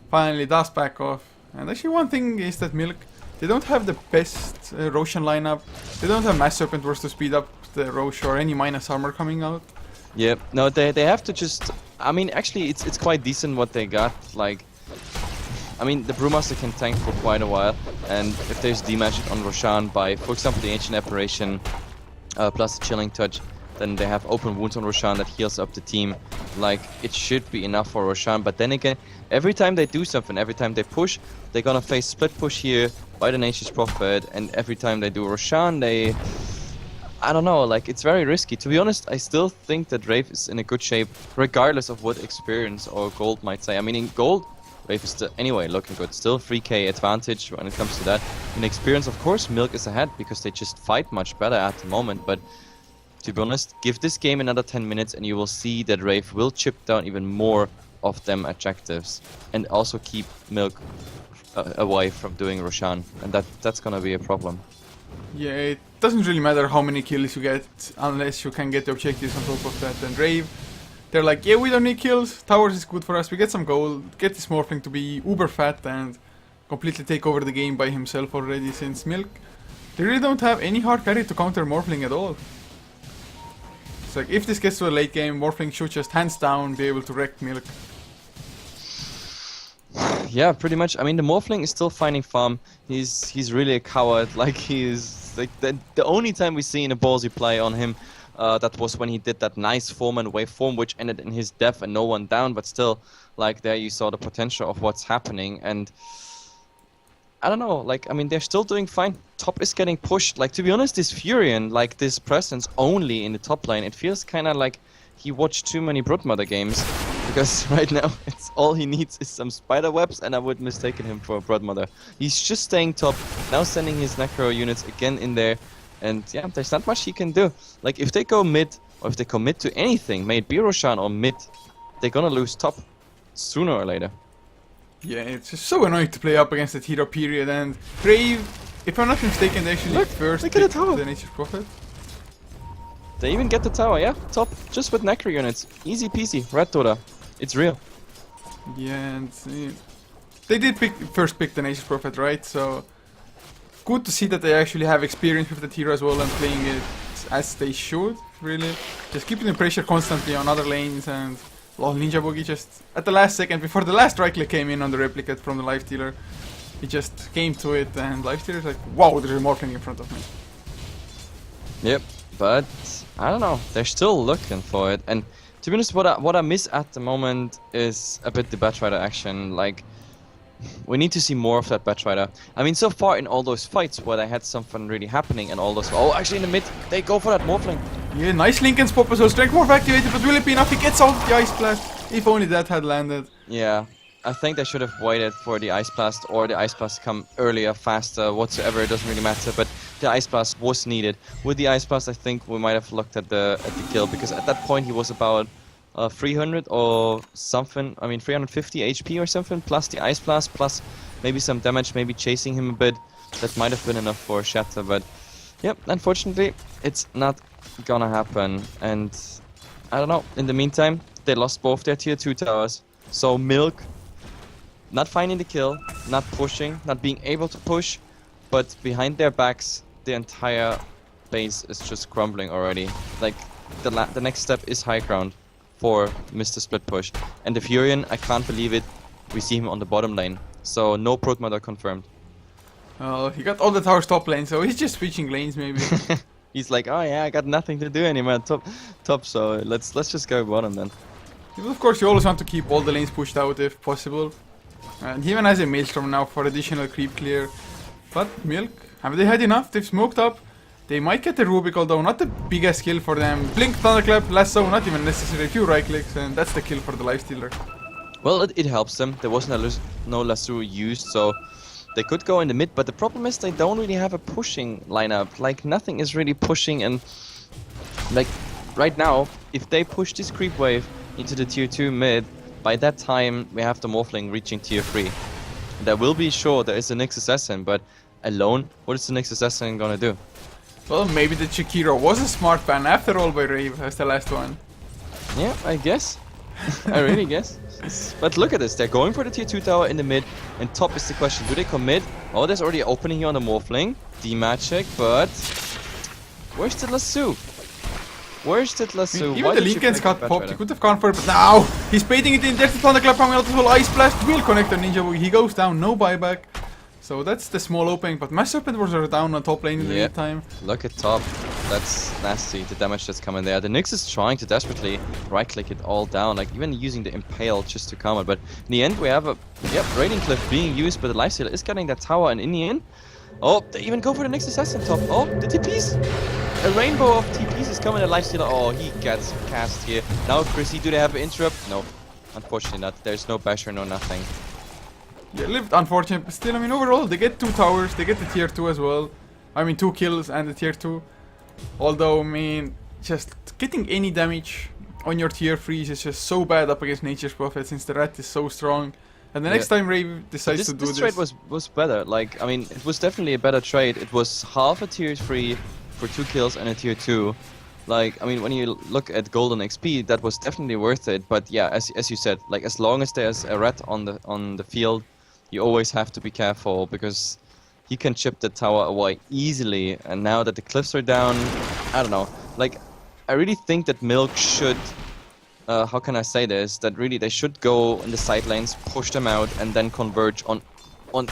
finally does back off. And actually, one thing is that Milk, they don't have the best Roshan lineup. They don't have Mass Serpent Burst to speed up the Rosh or any minus armor coming out. Yeah, no, they have to just, I mean, actually it's quite decent what they got. Like, I mean, the Brewmaster can tank for quite a while, and if there's D-magic on Roshan by, for example, the Ancient Apparition plus the Chilling Touch, then they have open wounds on Roshan that heals up the team. Like, it should be enough for Roshan, but then again, every time they do something, every time they push, they're gonna face split push here by the Nature's Prophet, and every time they do Roshan, they, I don't know, like, it's very risky. To be honest, I still think that Rave is in a good shape, regardless of what experience or gold might say. I mean, in gold, Rave is still, anyway, looking good. Still 3k advantage when it comes to that. In experience, of course, Milk is ahead, because they just fight much better at the moment, but to be honest, give this game another 10 minutes and you will see that Rave will chip down even more of them objectives, and also keep Milk away from doing Roshan, and that's gonna be a problem. Yeah, it doesn't really matter how many kills you get, unless you can get the objectives on top of that. And Rave, they're like, yeah, we don't need kills, towers is good for us, we get some gold, get this Morphling to be uber fat and completely take over the game by himself already, since Milk, they really don't have any hard carry to counter Morphling at all. It's like, if this gets to a late game, Morphling should just hands down be able to wreck Milk. Yeah, pretty much. I mean, the Morphling is still finding farm. He's really a coward. Like, he's like the only time we see in a ballsy play on him, that was when he did that nice form and waveform, which ended in his death and no one down. But still, like, there you saw the potential of what's happening. And I don't know. Like, I mean, they're still doing fine. Top is getting pushed. Like, to be honest, this Furion, like this presence only in the top lane, it feels kind of like he watched too many Broodmother games. Because right now, it's all he needs is some spider webs, and I would mistaken him for a Broodmother. He's just staying top, now sending his Necro units again in there, and yeah, there's not much he can do. Like, if they go mid, or if they commit to anything, may it be Roshan or mid, they're gonna lose top, sooner or later. Yeah, it's just so annoying to play up against that hero period, and Rave, if I'm not mistaken, they actually first look at the picked tower. the Nature's Prophet. They even get the tower, yeah? Top, just with Necro units. Easy peasy, red Dota. It's real. Yeah, and they did first pick the Nature's Prophet, right? So good to see that they actually have experience with the hero as well and playing it as they should, really. Just keeping the pressure constantly on other lanes, and Ninja Boogie just at the last second before the last right click came in on the replicate from the Lifestealer. He just came to it, and Lifestealer's like, wow, there's a Morphling in front of me. Yep, but I don't know. They're still looking for it, and to be honest, what I miss at the moment is a bit the Batrider action. Like, we need to see more of that Batrider. I mean, so far in all those fights where they had something really happening and all those. Oh, actually in the mid, they go for that Morphling. Yeah, nice Linken's pop as well. Strength Morph activated, but will it be enough? He gets out of the Ice Blast. If only that had landed. Yeah, I think they should have waited for the Ice Blast, or the Ice Blast come earlier, faster, whatsoever. It doesn't really matter. But the Ice Blast was needed. With the Ice Blast, I think we might have looked at the kill, because at that point he was about 300 or something. I mean 350 HP or something, plus the Ice Blast, plus maybe some damage, maybe chasing him a bit. That might have been enough for Shatter, but yep, unfortunately it's not gonna happen. And I don't know, in the meantime they lost both their tier 2 towers. So Milk not finding the kill, not pushing, not being able to push, but behind their backs the entire base is just crumbling already. Like the next step is high ground for Mr. Split Push. And the Furion, I can't believe it, we see him on the bottom lane. So no Proto Mother confirmed. He got all the towers top lane, so he's just switching lanes maybe. He's like, oh yeah, I got nothing to do anymore top, so let's just go bottom then. But of course you always want to keep all the lanes pushed out if possible. And he even has a Maelstrom now for additional creep clear. But Milk, have they had enough? They've smoked up. They might get the Rubik, although not the biggest kill for them. Blink, Thunderclap, Lasso, not even necessary. A few right clicks, and that's the kill for the Lifestealer. Well, it helps them. There wasn't no Lasso used, so they could go in the mid. But the problem is they don't really have a pushing lineup. Like, nothing is really pushing, and like right now, if they push this creep wave into the tier 2 mid, by that time we have the Morphling reaching tier 3. There will be, sure, there is a Nyx Assassin, but alone, what is the Nyx Assassin gonna do? Well, maybe the Chikiro was a smart ban after all by Rave as the last one. Yeah, I guess. I really guess. But look at this, they're going for the tier 2 tower in the mid, and top is the question, do they commit? Oh, there's already an opening here on the Morphling. D-Magic, but where's the Lasso? Where's the Lasso? Even the Linken's got popped, he could have gone for it, but now he's baiting it in. There's the Thunderclap coming out as well. Ice Blast will connect on Ninja Boogie. He goes down, no buyback. So that's the small opening, but Mass Serpent was down on top lane in the meantime. Look at top. That's nasty, the damage that's coming there. The Nyx is trying to desperately right-click it all down, like even using the Impale just to counter. But in the end, we have a Raiding Cliff being used, but the Lifestealer is getting that tower, and in the end, oh, they even go for the Nyx Assassin top. Oh, the TPs! A rainbow of TPs is coming at Lifestealer. Oh, he gets cast here. Now, Chrissy, do they have an interrupt? No, unfortunately not. There's no basher, no nothing. Yeah, lived unfortunate, but still, I mean, overall, they get 2 towers, they get the tier 2 as well. I mean, 2 kills and the tier 2. Although, I mean, just getting any damage on your tier 3s is just so bad up against Nature's Prophet, since the rat is so strong. And the next time Rave decides to do this... This trade was better. Like, I mean, it was definitely a better trade. It was half a tier 3 for 2 kills and a tier 2. Like, I mean, when you look at golden XP, that was definitely worth it. But yeah, as you said, like, as long as there's a rat on the field, you always have to be careful, because he can chip the tower away easily. And now that the cliffs are down, I don't know. Like, I really think that Milk should, how can I say this? That really they should go in the side lanes, push them out, and then converge on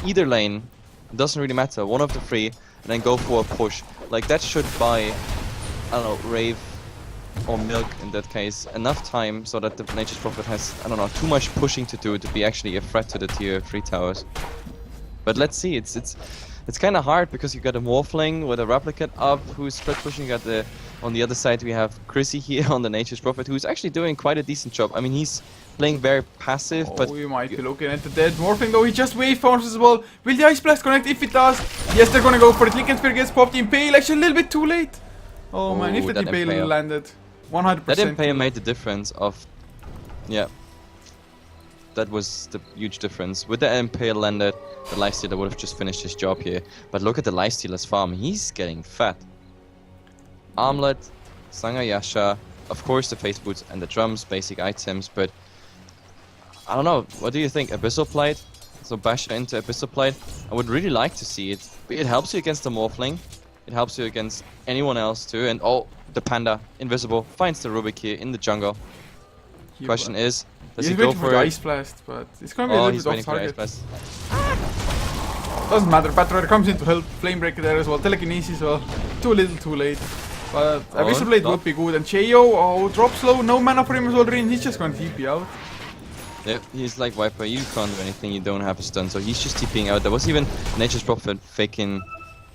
either lane. It doesn't really matter, one of the 3, and then go for a push. Like, that should buy, I don't know, Rave or Milk in that case enough time so that the Nature's Prophet has, I don't know, too much pushing to do to be actually a threat to the tier 3 towers. But let's see, it's kind of hard, because you got a Morphling with a Replicate up who's spread pushing. You got on the other side we have Chrissy here on the Nature's Prophet, who's actually doing quite a decent job. I mean, he's playing very passive, but we might be looking at the dead Morphling, though. He just wave forms as well. Will the Ice Blast connect? If it does, yes, they're gonna go for it. Linken Spear gets popped. Impale actually a little bit too late. Oh man, if the Impale landed, 100%. That Impale made the difference of, yeah. That was the huge difference. With the Impale landed, the lifestealer would have just finished his job here. But look at the lifestealer's farm. He's getting fat. Armlet, Sangayasha, of course the face boots and the drums, basic items, but I don't know. What do you think? Abyssal Plate? So Basher into Abyssal Plate? I would really like to see it. But it helps you against the Morphling. It helps you against anyone else too. And oh, the Panda, invisible, finds the Rubik here in the jungle. Question is, does he go for the it? Ice Blast, but it's gonna be a Oh, little he's bit waiting off for the Ice target. Blast. Doesn't matter, Patriot comes in to help, Flame Breaker there as well, Telekinesis, well, too little too late. But Abyssal Blade would be good, and Cheo, oh, drops low, no mana for him as well, Rin, he's just gonna TP out. Yep, he's like Viper, you can't do anything, you don't have a stun, so he's just TPing out. There was even Nature's Prophet faking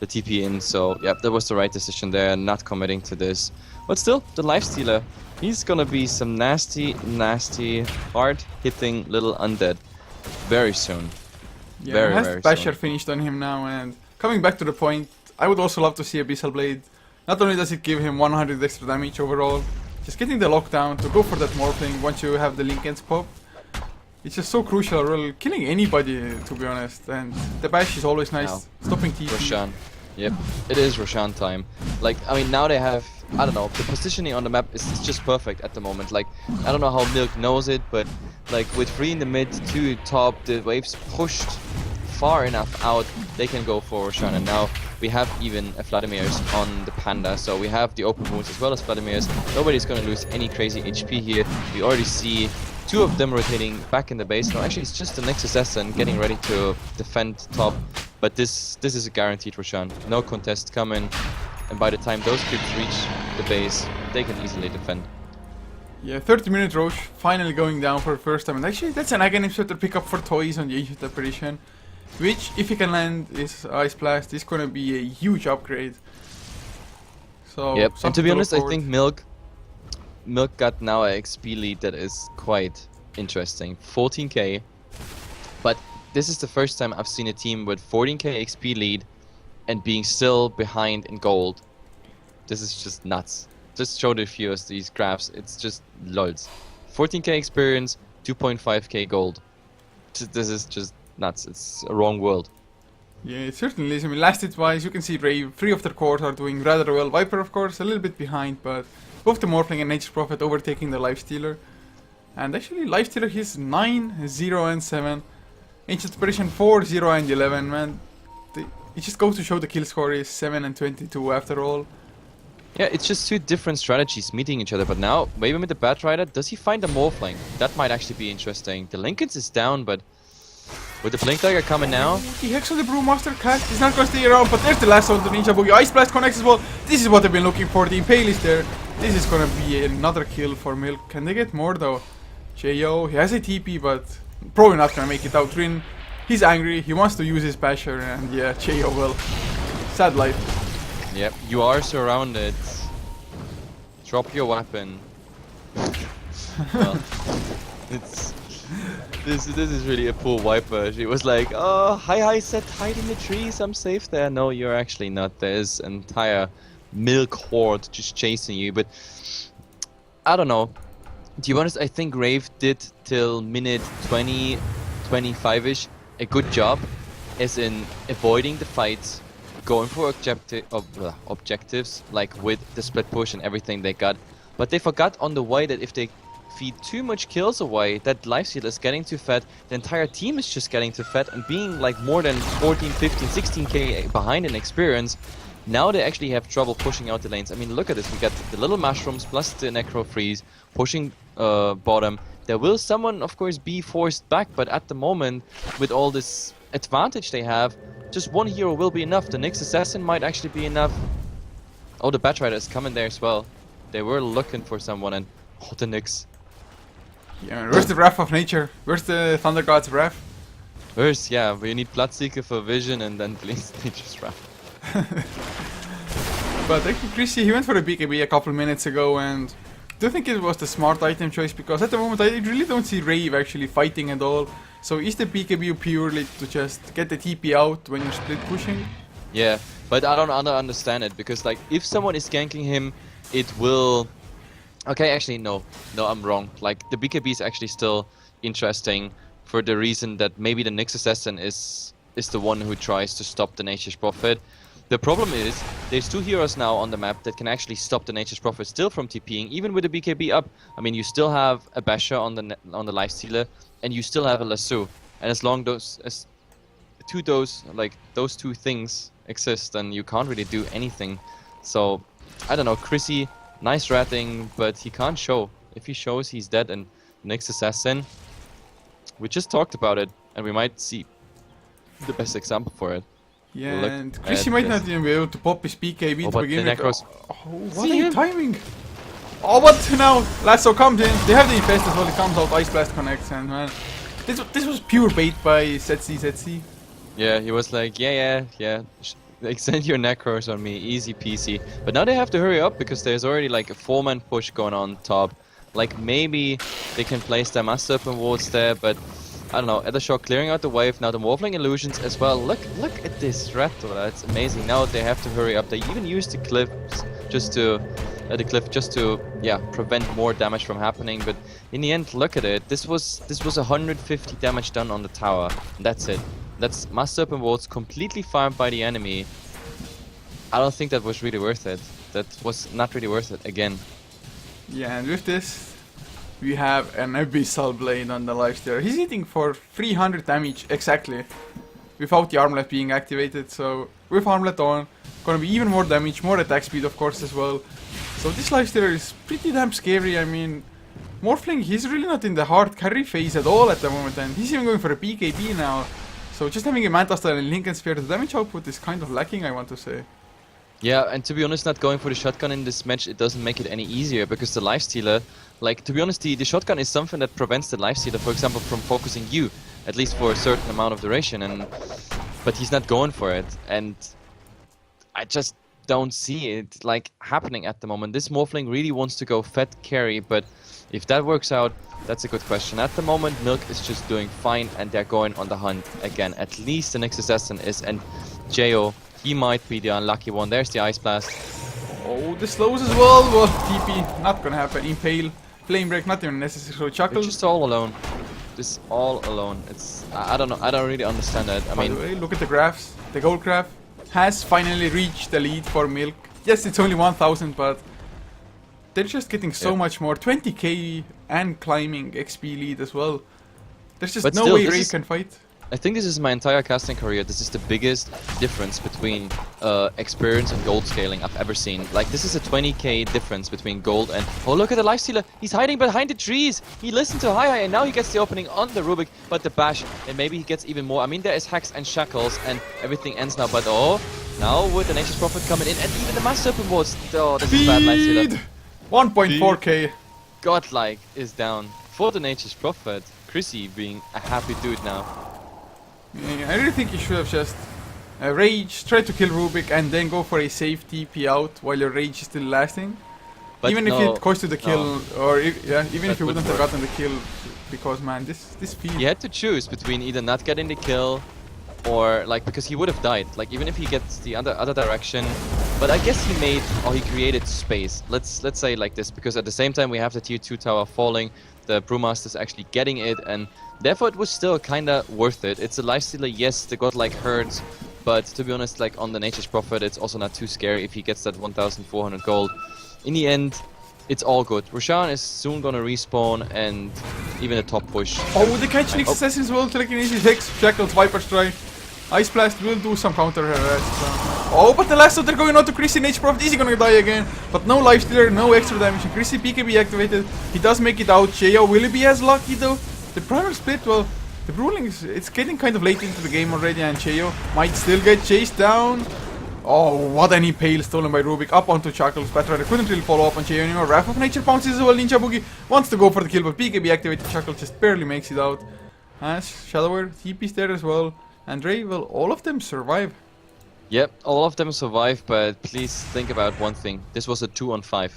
the TP in, so yep, that was the right decision there, not committing to this. But still, the Lifestealer, he's gonna be some nasty, hard-hitting little undead very soon. Yeah, very has Basher soon. finished on him now, and coming back to the point, I would also love to see Abyssal Blade. Not only does it give him 100 extra damage overall, just getting the lockdown to go for that Morphling once you have the Linken's pop. It's just so crucial, really, killing anybody to be honest, and the bash is always nice, Now, stopping TP. Roshan. Yep, it is Roshan time. Like, I mean, now they have, I don't know, the positioning on the map is just perfect at the moment. Like, I don't know how Milk knows it, but like with 3 in the mid, 2 top, the waves pushed far enough out, they can go for Roshan. And now we have even a Vladimir's on the Panda, so we have the open wounds as well as Vladimir's. Nobody's gonna lose any crazy HP here. We already see 2 of them rotating back in the base. No, actually, it's just the next assassin getting ready to defend top. But this is a guaranteed Roshan. No contest coming. And by the time those creeps reach the base, they can easily defend. Yeah, 30-minute Roche finally going down for the first time. And actually, that's an Aghanim Sweater pickup for toys on the Ancient Apparition. Which, if he can land this Ice Blast, is gonna be a huge upgrade. So, yep, and to be honest, I forward. think Milk got now a XP lead that is quite interesting. 14k, but this is the first time I've seen a team with 14k XP lead and being still behind in gold. This is just nuts. Just show the viewers these graphs, it's just loads. 14k experience, 2.5k gold. This is just nuts, it's a wrong world. Yeah, it certainly is. I mean, last hit-wise, you can see Rave, 3 of their cores are doing rather well. Viper, of course, a little bit behind, but both the Morphling and Nature's Prophet overtaking the Lifestealer. And actually, Lifestealer, he's 9, 0, and 7. Ancient Apparition 4, 0, and 11, man. It just goes to show the kill score is 7 and 22 after all. Yeah, it's just 2 different strategies meeting each other, but now, maybe with the Batrider, does he find a Morphling? That might actually be interesting. The Linken's is down, but with the Blink Dagger coming now... He Hex on the Brewmaster cast, he's not gonna stay around, but there's the last one, the Ninja Boogie. Ice Blast connects as well. This is what I've been looking for, the Impale is there. This is gonna be another kill for Milk. Can they get more though? Cheo, he has a TP, but probably not gonna make it out. Rin, he's angry, he wants to use his Basher, and yeah, Cheo will. Sad life. Yep, you are surrounded. Drop your weapon. Well, it's... This is really a poor Viper. She was like, oh, hi, set, hide in the trees, I'm safe there. No, you're actually not. There's an entire Milk horde just chasing you, but I don't know. To be honest, I think Rave did till minute 20, 25-ish a good job, as in avoiding the fights, going for objectives, like with the split push and everything they got. But they forgot on the way that if they feed too much kills away, that Lifestealer is getting too fat, the entire team is just getting too fat, and being like more than 14, 15, 16k behind in experience, now they actually have trouble pushing out the lanes. I mean, look at this, we got the little mushrooms plus the Necro Freeze pushing bottom. There will someone, of course, be forced back, but at the moment, with all this advantage they have, just one hero will be enough. The next assassin might actually be enough. Oh, the Batrider is coming there as well. They were looking for someone, and oh, the Nyx. Yeah, where's the Wrath of Nature? Where's the Thunder God's Wrath? First, yeah, we need Bloodseeker for vision and then please Nature's Wrath. But actually, Chrissy, he went for a BKB a couple minutes ago, and do you think it was the smart item choice? Because at the moment, I really don't see Rave actually fighting at all. So is the BKB purely to just get the TP out when you're split pushing? Yeah, but I don't understand it, because like, if someone is ganking him, it will... Okay, actually, no, I'm wrong. Like, the BKB is actually still interesting for the reason that maybe the Nyx Assassin is the one who tries to stop the Nature's Prophet. The problem is, there's 2 heroes now on the map that can actually stop the Nature's Prophet still from TPing, even with the BKB up. I mean, you still have a Basher on the Lifestealer, and you still have a Lasso. And as long as those 2 things exist, then you can't really do anything. So, I don't know, Chrissy, nice ratting, but he can't show. If he shows, he's dead, and Nyx Assassin, we just talked about it, and we might see the best example for it. Yeah, Look and Chrissy might not even be able to pop his BKB to begin with. Oh, what a timing! Oh, what now? Lasso comes in. They have the infest as well. It comes out. Ice Blast connects, and man, this was pure bait by Zetzi. Yeah, he was like, yeah. Like, send your Necros on me, easy peasy. But now they have to hurry up because there's already like a 4-man push going on top. Like, maybe they can place their Master Open Wards there, but I don't know. Edershaw clearing out the wave. Now the Morphling Illusions as well. Look at this Raptor. That's amazing. Now they have to hurry up. They even use the cliffs just to prevent more damage from happening. But in the end, look at it. This was 150 damage done on the tower. And that's it. That's Master Open Wards completely farmed by the enemy. I don't think that was really worth it. That was not really worth it again. Yeah, and with this, we have an Abyssal Blade on the Lifestealer. He's hitting for 300 damage exactly, without the armlet being activated. So with armlet on, gonna be even more damage, more attack speed of course as well. So this Lifestealer is pretty damn scary. I mean, Morphling, he's really not in the hard carry phase at all at the moment, and he's even going for a BKB now. So just having a Manta Style and Lincoln Spear, the damage output is kind of lacking, I want to say. Yeah, and to be honest, not going for the shotgun in this match, it doesn't make it any easier, because the Lifestealer, like, to be honest, the shotgun is something that prevents the Lifestealer, for example, from focusing you, at least for a certain amount of duration, but he's not going for it, and I just don't see it, like, happening at the moment. This Morphling really wants to go fed carry, but if that works out, that's a good question. At the moment, Milk is just doing fine, and they're going on the hunt again. At least the next assassin is, and Jo, he might be the unlucky one. There's the Ice Blast. Oh, the slows as well. Well, TP, not gonna happen. Impale, Flame Break, not even necessary. So Chuckle. They're just all alone. Just all alone. It's, I don't know. I don't really understand that. By the way, look at the graphs. The gold graph has finally reached the lead for Milk. Yes, it's only 1000, but they're just getting so much more. 20k and climbing XP lead as well. There's just no way Rave can fight. I think this is my entire casting career. This is the biggest difference between experience and gold scaling I've ever seen. Like, this is a 20k difference between gold and... Oh, look at the Lifestealer. He's hiding behind the trees. He listened to Hi, and now he gets the opening on the Rubik, but the bash, and maybe he gets even more. I mean, there is hacks and shackles, and everything ends now, but oh, now with the Nature's Prophet coming in, and even the Master Open Wards. Oh, this is bad Lifestealer. 1.4k. Godlike is down for the Nature's Prophet. Chrissy being a happy dude now. Yeah, I really think you should have just Rage, try to kill Rubik, and then go for a safe TP out while your Rage is still lasting. But even if it costs you the kill, or even if you wouldn't have gotten the kill, because man, this speed. He had to choose between either not getting the kill, or like, because he would have died. Like, even if he gets the other direction. But I guess he created space. Let's say like this, because at the same time we have the tier 2 tower falling, the Brewmaster's actually getting it, and therefore it was still kinda worth it. It's a Lifestealer, yes, the godlike hurts, but to be honest, like on the Nature's Prophet, it's also not too scary if he gets that 1400 gold. In the end, it's all good. Roshan is soon gonna respawn, and even a top push. Oh, the catch Nyx Assassin as well, telekinesis, Hex, Shackles, Viper Strike. Ice Blast will do some counter harass. Oh, but the last shot they're going out to Chrissy. Nature's Prophet, is he gonna die again? But no Lifestealer, no extra damage. And Chrissy PKB activated. He does make it out. Jo, will he be as lucky though? The primal split, well, the ruling is, it's getting kind of late into the game already, and Jo might still get chased down. Oh, what an impale stolen by Rubik up onto Chuckles. Batrider couldn't really follow up on Jo anymore. Wrath of Nature pounces as well. Ninja Boogie wants to go for the kill, but PKB activated. Chuckles just barely makes it out. Shadower, TP's there as well. And Rave, well, all of them survive. Yep, all of them survive, but please think about one thing. This was a 2-on-5.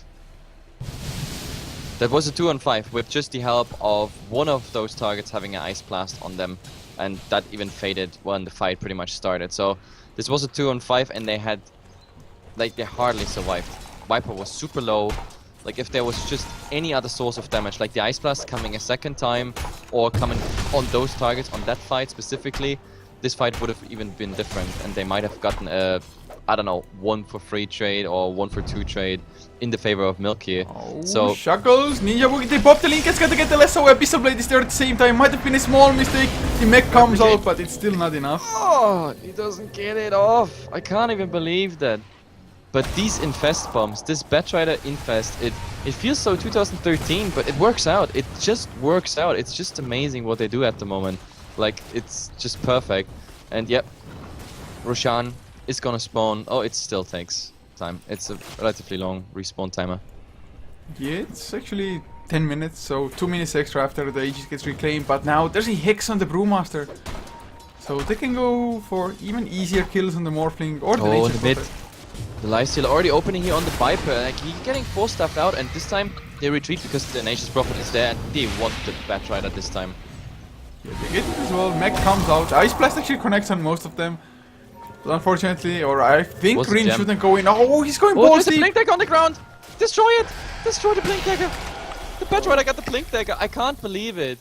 That was a 2-on-5 with just the help of one of those targets having an Ice Blast on them. And that even faded when the fight pretty much started. So this was a 2-on-5, and they hardly survived. Viper was super low. Like if there was just any other source of damage, like the Ice Blast coming a second time, or coming on those targets, on that fight specifically, this fight would have even been different, and they might have gotten a, I don't know, 1 for 3 trade or 1 for 2 trade in the favor of Milk here. Oh, so Shackles, Ninja Boogie, they pop the link, it's gotta get the less so Pistol Blade is there at the same time, might have been a small mistake, the mech comes out, but it's still not enough. oh, he doesn't get it off. I can't even believe that. But these infest bombs, this Batrider infest, it feels so 2013, but it works out. It just works out. It's just amazing what they do at the moment. Like, it's just perfect. And yep, Roshan is gonna spawn. Oh, it still takes time. It's a relatively long respawn timer. Yeah, it's actually 10 minutes, so 2 minutes extra after the Aegis gets reclaimed. But now there's a Hex on the Brewmaster. So they can go for even easier kills on the Morphling or the Oh, Nature the mid. Prophet. The lifesteal already opening here on the Viper. Like, he's getting 4 stuffed out, and this time they retreat because the Nature's Prophet is there, and they want the Batrider this time. Yeah, they get it as well. Mech comes out. Ice Blast actually connects on most of them. But unfortunately, or I think Was a Rin gem. shouldn't go in. Oh, he's going Oh, balls there's a deep. Blink Dagger on the ground! Destroy it! Destroy the Blink Dagger! The Batrider got the Blink Dagger. I can't believe it.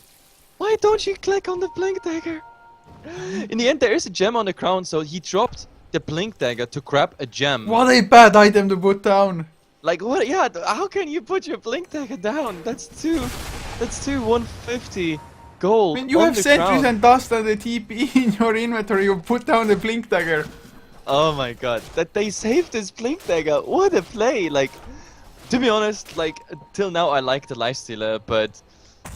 Why don't you click on the Blink Dagger? In the end, there is a gem on the ground, so he dropped the Blink Dagger to grab a gem. What a bad item to put down. Like, what? Yeah, how can you put your Blink Dagger down? That's two 150 gold. I mean, you on have the sentries ground. and dust and the TP in your inventory. You put down the Blink Dagger. Oh my god, that they saved this Blink Dagger. What a play! Like, to be honest, like, till now I like the Lifestealer, but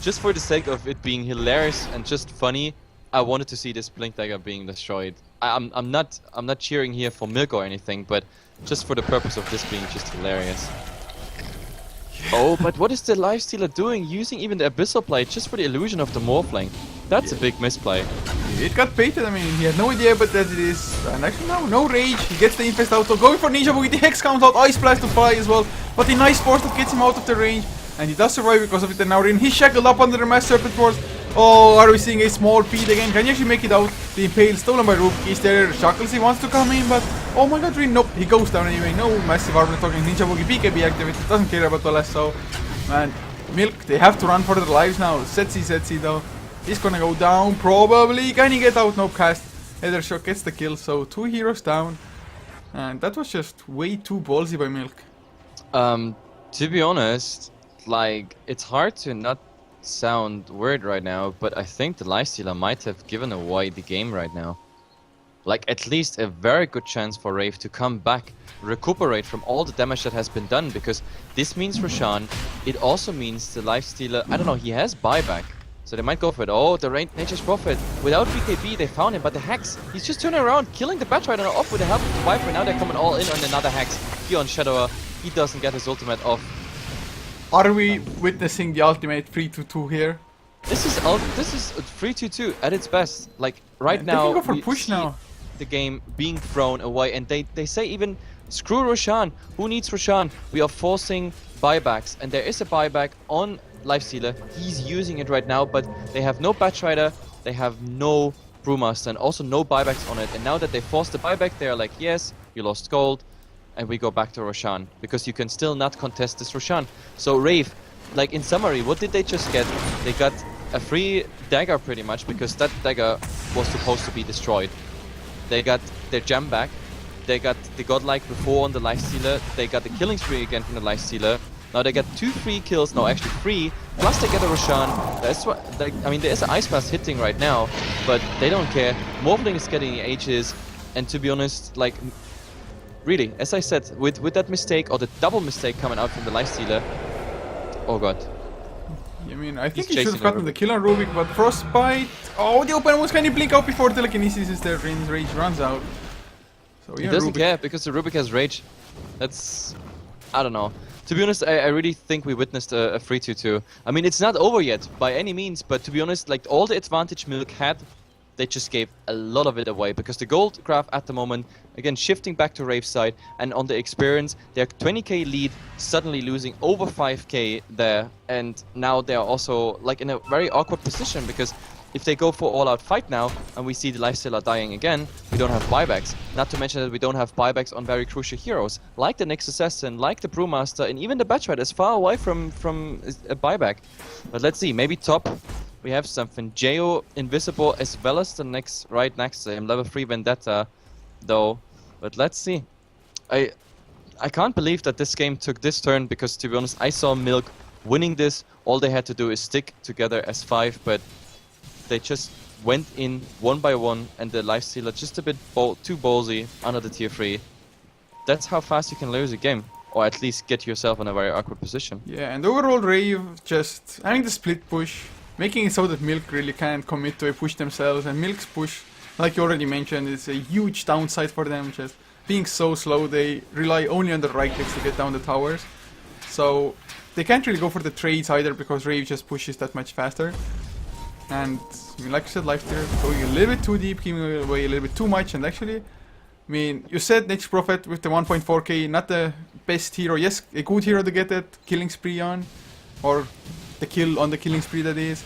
just for the sake of it being hilarious and just funny, I wanted to see this Blink Dagger being destroyed. I'm not cheering here for Milk or anything, but just for the purpose of this being just hilarious. Oh, but what is the Lifestealer doing? Using even the Abyssal Blade just for the illusion of the Morphling. That's a big misplay. It got baited, I mean, he had no idea but that it is. And actually now, no rage, he gets the infest out, so going for Ninja Boogie, the Hex comes out, Ice Blast to fly as well. But the nice force that gets him out of the range, and he does survive because of it, and now Rin, he's shackled up under the Mass Serpent Force. Oh, are we seeing a small feed again? Can he actually make it out? The Impale stolen by Rookie is there, Shackles, he wants to come in, but oh my god, Rin, nope, he goes down anyway. No massive armor talking, Ninja Boogie, BKB activated, doesn't care about the less so. Man, Milk, they have to run for their lives now. Setsi though. He's gonna go down, probably. Can he get out? Nope, cast. Heathershock gets the kill, so 2 heroes down. And that was just way too ballsy by Milk. To be honest, like, it's hard to not sound weird right now, but I think the Lifestealer might have given away the game right now. Like, at least a very good chance for Rave to come back, recuperate from all the damage that has been done, because this means Roshan, it also means the Lifestealer, I don't know, he has buyback. So they might go for it. Oh, the Nature's Prophet. Without BKB, they found him, but the Hex, he's just turning around, killing the Batrider off with the help of the Viper. Now they're coming all in on another Hex. Here on Shadower, he doesn't get his ultimate off. Are we witnessing the ultimate 3-2-2 here? This is 3-2-2 at its best. Like, right They now, can go for we push see now. the game being thrown away, and they say even, screw Roshan. Who needs Roshan? We are forcing buybacks, and there is a buyback on Lifestealer. He's using it right now, but they have no Batrider, they have no Brewmaster, and also no buybacks on it. And now that they forced the buyback, they're like, yes, you lost gold, and we go back to Roshan, because you can still not contest this Roshan. So Rave, like, in summary, what did they just get? They got a free dagger pretty much, because that dagger was supposed to be destroyed. They got their gem back, they got the godlike before on the Lifestealer, they got the killing spree again from the Lifestealer. Now they get 2 free kills, no, actually 3, plus they get a Roshan. That's what, like, I mean, there is an Ice Blast hitting right now, but they don't care. Morphling is getting the Ages, and to be honest, like, really, as I said, with that mistake, or the double mistake coming out from the Lifestealer, oh god. I mean, I think He's he should have chasing gotten over. the kill on Rubik, but Frostbite. Oh, the open was kind of blink out before telekinesis is there. Rin's rage runs out. So He yeah, doesn't Rubik. care, because the Rubik has Rage. That's, I don't know. To be honest, I really think we witnessed a 3-2-2. I mean, it's not over yet, by any means, but to be honest, like, all the advantage Milk had, they just gave a lot of it away, because the gold graph at the moment, again, shifting back to Rave's side, and on the experience, they're 20k lead, suddenly losing over 5k there, and now they're also, like, in a very awkward position, because if they go for all-out fight now, and we see the lifestealer dying again, we don't have buybacks. Not to mention that we don't have buybacks on very crucial heroes, like the Nyx Assassin, like the Brewmaster, and even the Batchrider is far away from a buyback. But let's see, maybe top, we have something. Geo invisible as well as the Nyx right next to him. Level 3 Vendetta, though. But let's see. I can't believe that this game took this turn, because to be honest, I saw Milk winning this. All they had to do is stick together as 5, but they just went in one by one, and the lifestealer just a bit too ballsy under the tier 3. That's how fast you can lose a game, or at least get yourself in a very awkward position. Yeah, and overall Rave just having the split push, making it so that Milk really can't commit to a push themselves, and Milk's push, like you already mentioned, is a huge downside for them. Just being so slow, they rely only on the right clicks to get down the towers. So they can't really go for the trades either, because Rave just pushes that much faster. And I mean, like I said, lifestealer going a little bit too deep, giving away a little bit too much. And actually, I mean, you said Next Prophet with the 1.4k, not the best hero. Yes, a good hero to get that killing spree on, or the kill on the killing spree, that is.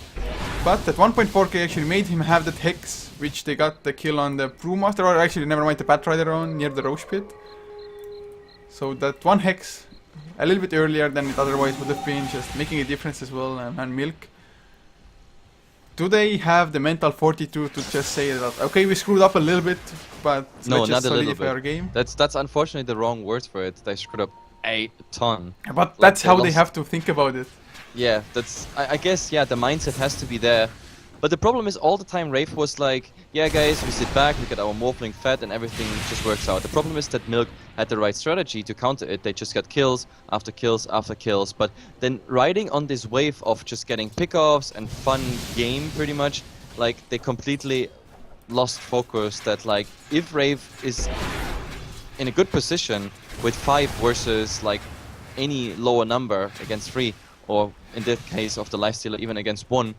But that 1.4k actually made him have that Hex, which they got the kill on the Brewmaster, or actually never mind, the Batrider on near the Roche Pit. So that one Hex a little bit earlier than it otherwise would have been, just making a difference as well. And Milk, do they have the mental fortitude to just say that, okay, we screwed up a little bit, but no, let's just not a little solidify bit. our game? That's unfortunately the wrong words for it. They screwed up a ton. But Like, that's how they lost. have to think about it. Yeah, that's. I guess, yeah, the mindset has to be there. But the problem is, all the time Rave was like, yeah guys, we sit back, we get our Morphling fed, and everything just works out. The problem is that Milk had the right strategy to counter it. They just got kills after kills after kills. But then riding on this wave of just getting pickoffs and fun game, pretty much, like, they completely lost focus that, like, if Rave is in a good position with 5 versus, like, any lower number against 3, or in that case of the lifestealer even against 1,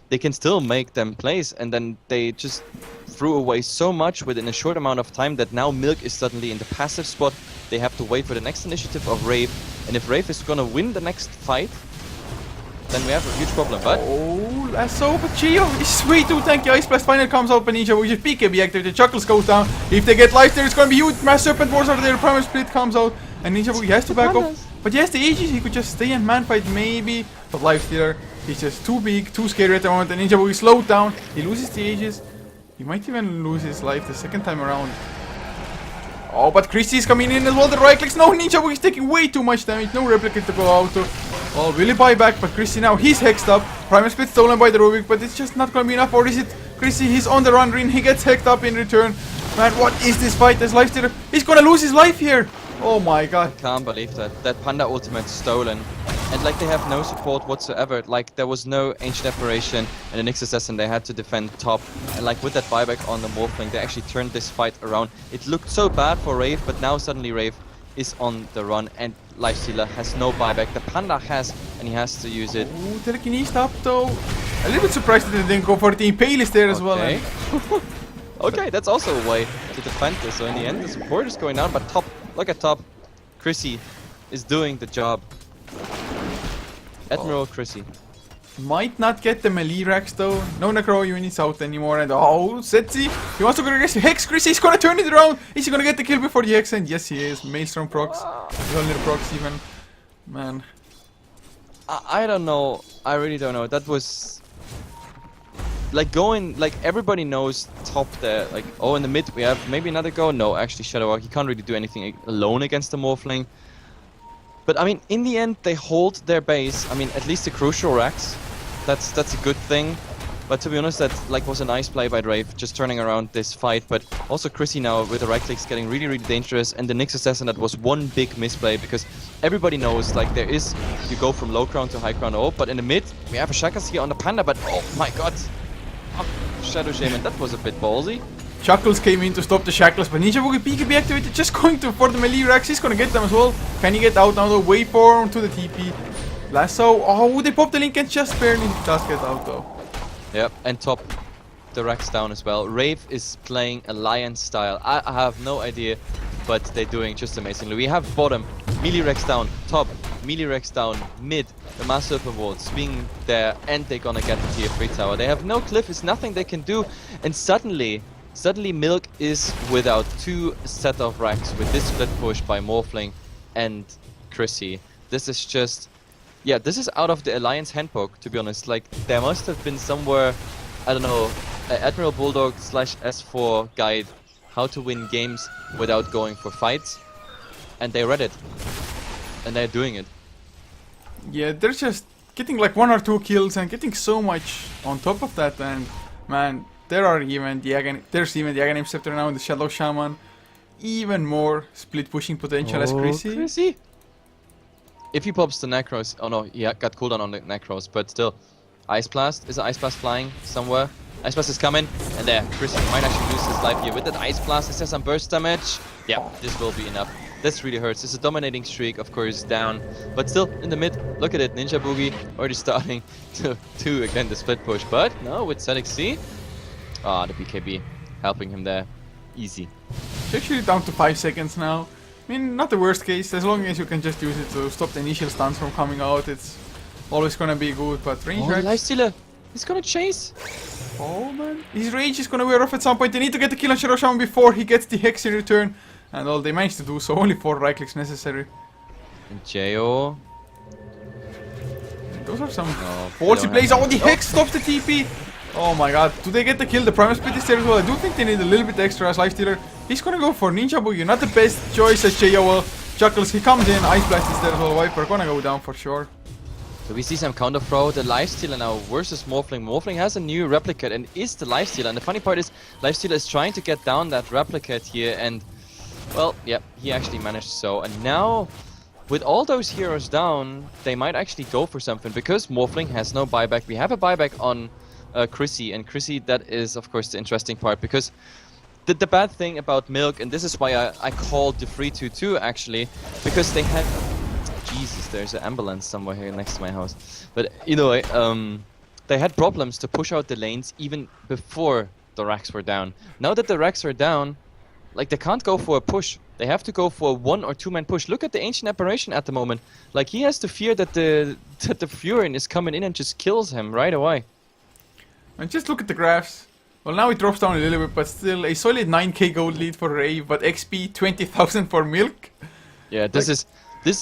they can still make them plays, and then they just threw away so much within a short amount of time that now Milk is suddenly in the passive spot. They have to wait for the next initiative of Rave, and if Rave is gonna win the next fight, then we have a huge problem. But oh, lasso, but Geo is way too tanky. Ice Blast finally comes out, but Ninja will just BKB activate. The Chuckles goes down. If they get life there, it's gonna be huge. Mass Serpent Wars are there. Primal Split comes out, and Ninja Boogie has to back up. But he has the Aegis, he could just stay and man fight maybe. But Lifestealer, he's just too big, too scary at the moment. And Ninja Boogie slowed down. He loses the Aegis. He might even lose his life the second time around. Oh, but Christy is coming in as well. The right clicks. No, Ninja Boogie is taking way too much damage. No replicate to go out to. Oh, will he buy back? But Christy now, he's hexed up. Primal Split stolen by the Rubik, but it's just not gonna be enough. Or is it Christy? He's on the run. Rin, he gets hexed up in return. Man, what is this fight? As Lifestealer, he's gonna lose his life here. Oh my god. can't believe that. That Panda ultimate stolen. And like they have no support whatsoever. Like there was no Ancient Apparition and the Nyx Assassin, they had to defend top. And like with that buyback on the Morphling, they actually turned this fight around. It looked so bad for Rave, but now suddenly Rave is on the run and Lifestealer has no buyback. The Panda has, and he has to use it. Ooh, Telekinesis though. A little bit surprised that they didn't go for the Impale is there as well. Okay. Okay, that's also a way to defend this. So in the end, the support is going down, but top, look at top. Chrissy is doing the job. Admiral Chrissy. Might not get the melee racks though. No Necro units out anymore. And oh, Setzi, he wants to go against Hex. Chrissy, he's gonna turn it around. Is he gonna get the kill before the Hex? And yes, he is. Maelstrom procs. Only procs even. Man. I don't know. I really don't know. That was like going, like everybody knows top there. Like, oh, in the mid we have maybe another go. No, actually Shadowhawk, he can't really do anything alone against the Morphling. But I mean, in the end, they hold their base. I mean, at least the crucial racks. That's a good thing. But to be honest, that like was a nice play by Rave, just turning around this fight. But also Chrissy now with the right clicks getting really, really dangerous. And the Nyx Assassin, that was one big misplay because everybody knows like there is, you go from low crown to high crown. Oh, but in the mid we have a Shakas here on the Panda. But oh my god, oh, Shadow Shaman, that was a bit ballsy. Chuckles came in to stop the Shackles, but Ninja Boogie BKB activated, just going to for the melee racks. He's gonna get them as well. Can he get out now though? Waveform to the TP. Lasso. Oh, they popped the link and just barely does get out though. Yep, and top, the racks down as well. Rave is playing Alliance style. I have no idea, but they're doing just amazingly. We have bottom, melee racks down, top, melee Rex down, mid, the Master Open Wall, swing there, and they're gonna get the tier 3 tower. They have no cliff, it's nothing they can do, and suddenly Milk is without 2 set of racks with this split push by Morphling and Chrissy. This is just, yeah, this is out of the Alliance handbook, to be honest. Like, there must have been somewhere, I don't know, Admiral Bulldog / S4 guide how to win games without going for fights, and they read it, and they're doing it. Yeah, they're just getting like 1 or 2 kills and getting so much on top of that, and man, there's even the Aghanim Scepter now in the Shadow Shaman. Even more split pushing potential as Chrissy. If he pops the Necros, oh no, he got cooldown on the Necros, but still. Ice Blast, is the Ice Blast flying somewhere? Ice Blast is coming, and there, Chrissy might actually lose his life here. With that Ice Blast, is there some burst damage? Yeah, this will be enough. This really hurts. It's a dominating streak, of course, down. But still, in the mid, look at it. Ninja Boogie already starting to do again the split push. But no, with ZXC. Ah, the BKB helping him there. Easy. It's actually down to 5 seconds now. I mean, not the worst case. As long as you can just use it to stop the initial stuns from coming out, it's always gonna be good. But range the Lifestealer. He's gonna chase. Oh man. His rage is gonna wear off at some point. They need to get the kill on Shadow Shaman before he gets the Hex in return. And all they managed to do, so only 4 right clicks necessary. And Jo. Those are some ballsy plays. Oh, the Hex stops the TP! Oh my god, do they get the kill? The Primal Split is there as well. I do think they need a little bit extra as Lifestealer. He's gonna go for Ninja Boogie. Not the best choice as Jo. Chuckles, he comes in. Ice Blast is there as well. Viper gonna go down for sure. So we see some counter throw. The Lifestealer now versus Morphling. Morphling has a new replicate and is the Lifestealer. And the funny part is, Lifestealer is trying to get down that replicate here, and well, yeah, he actually managed so. And now, with all those heroes down, they might actually go for something because Morphling has no buyback. We have a buyback on Chrissy, and Chrissy, that is of course the interesting part, because the bad thing about Milk, and this is why I called the 3-2-2 actually, because they had, Jesus, there's an ambulance somewhere here next to my house, but you know, they had problems to push out the lanes even before the racks were down. Now that the racks are down, like, they can't go for a push. They have to go for a 1 or 2 man push. Look at the Ancient Apparition at the moment. Like, he has to fear that the Furin is coming in and just kills him right away. And just look at the graphs. Well, now it drops down a little bit, but still a solid 9k gold lead for Rave, but XP 20,000 for Milk. Yeah, this is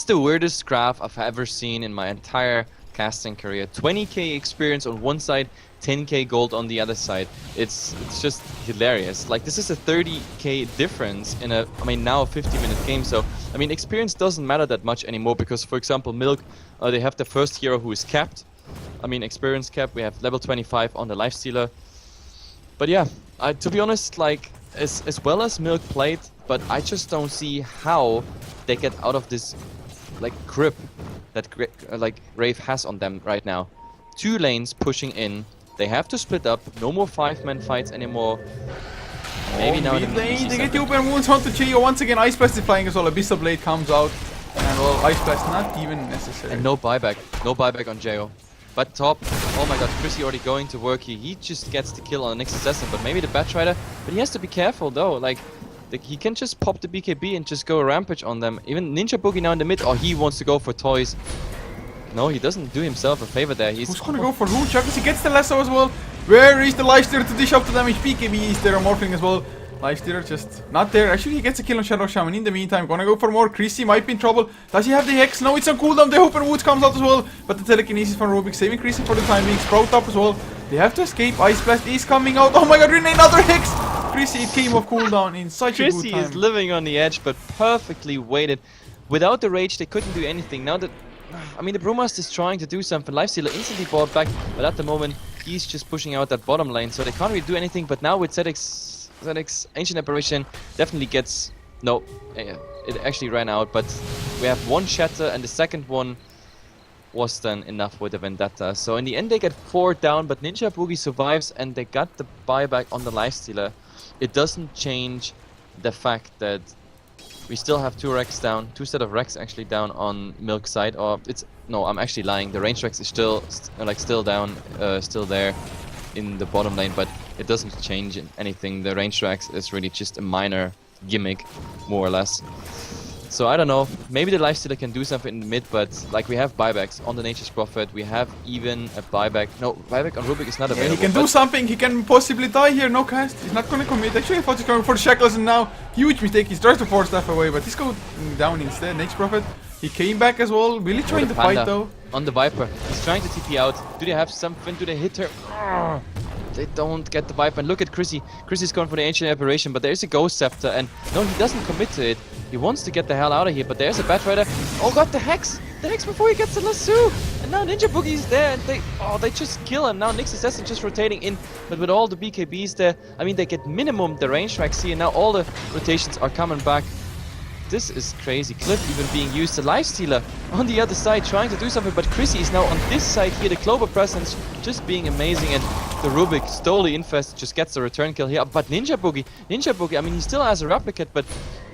the weirdest graph I've ever seen in my entire casting career. 20k experience on one side, 10k gold on the other side. It's just hilarious. Like, this is a 30k difference in a, I mean, now a 50-minute game. So, I mean, experience doesn't matter that much anymore because, for example, Milk, they have the first hero who is capped. I mean, experience cap. We have level 25 on the Lifestealer. But yeah, to be honest, like, as well as Milk played, but I just don't see how they get out of this, like, grip that like Rave has on them right now. 2 lanes pushing in. They have to split up. No more 5-man fights anymore. Maybe now they get the open wounds onto Jo. Once again, Ice Blast is flying as well. Abyssal Blade comes out. And well, Ice Blast not even necessary. And no buyback. No buyback on Jo. But top, oh my god, Chrissy already going to work here. He just gets the kill on the next assassin, but maybe the Batrider. But he has to be careful though. Like, he can just pop the BKB and just go a rampage on them. Even Ninja Boogie now in the mid. Oh, he wants to go for toys. No, he doesn't do himself a favor there. Who's gonna go for who? Chuckles, he gets the lasso as well. Where is the Lifestealer to dish up the damage? BKB is there, Morphling as well. Lifestealer just not there. Actually, he gets a kill on Shadow Shaman. In the meantime, gonna go for more. Chrissy might be in trouble. Does he have the Hex? No, it's on cooldown. The Open Woods comes out as well. But the telekinesis from Rubik saving Chrissy for the time being. Sprout up as well. They have to escape. Ice Blast is coming out. Oh my god, Renee, another Hex! Chrissy, it came off cooldown in such a good time. Chrissy is living on the edge, but perfectly weighted. Without the rage, they couldn't do anything. Now that, I mean, the Brewmaster is trying to do something. Lifestealer instantly brought back, but at the moment, he's just pushing out that bottom lane, so they can't really do anything. But now with ZX Ancient Apparition definitely gets, no, it actually ran out, but we have 1 shatter and the second one was then enough with the Vendetta. So in the end they get 4 down, but Ninja Boogie survives and they got the buyback on the Lifestealer. It doesn't change the fact that we still have 2 Rex down, 2 set of Rex actually down on Milk side, or it's, no, I'm actually lying, the range Rex is still down, still there in the bottom lane, but it doesn't change anything. The range Rex is really just a minor gimmick, more or less. So I don't know, maybe the Lifestealer can do something in the mid, but like we have buybacks on the Nature's Prophet, we have even a buyback. No, buyback on Rubik is not Yeah, available. he can do something, he can possibly die here, no cast. He's not gonna commit. Actually, I thought he's going for the Shackles and now, huge mistake. He tries to force stuff away, but he's going down instead. Nature's Prophet, he came back as well, really trying to fight though. On the Viper, he's trying to TP out. Do they have something? Do they hit her? They don't get the Viper. And look at Chrissy. Chrissy's going for the Ancient Aberration, but there's a Ghost Scepter, and no, he doesn't commit to it. He wants to get the hell out of here, but there's a Batrider. Oh god, the Hex! The Hex before he gets the lasso! And now Ninja Boogie's there, and they just kill him. Now Nyx Assassin just rotating in, but with all the BKBs there, I mean, they get minimum the range tracks here, and now all the rotations are coming back. This is crazy. Cliff even being used. The Lifestealer on the other side trying to do something, but Chrissy is now on this side here. The Clover presence just being amazing, and the Rubik Stoli Infest just gets the return kill here. But Ninja Boogie, I mean, he still has a replicate, but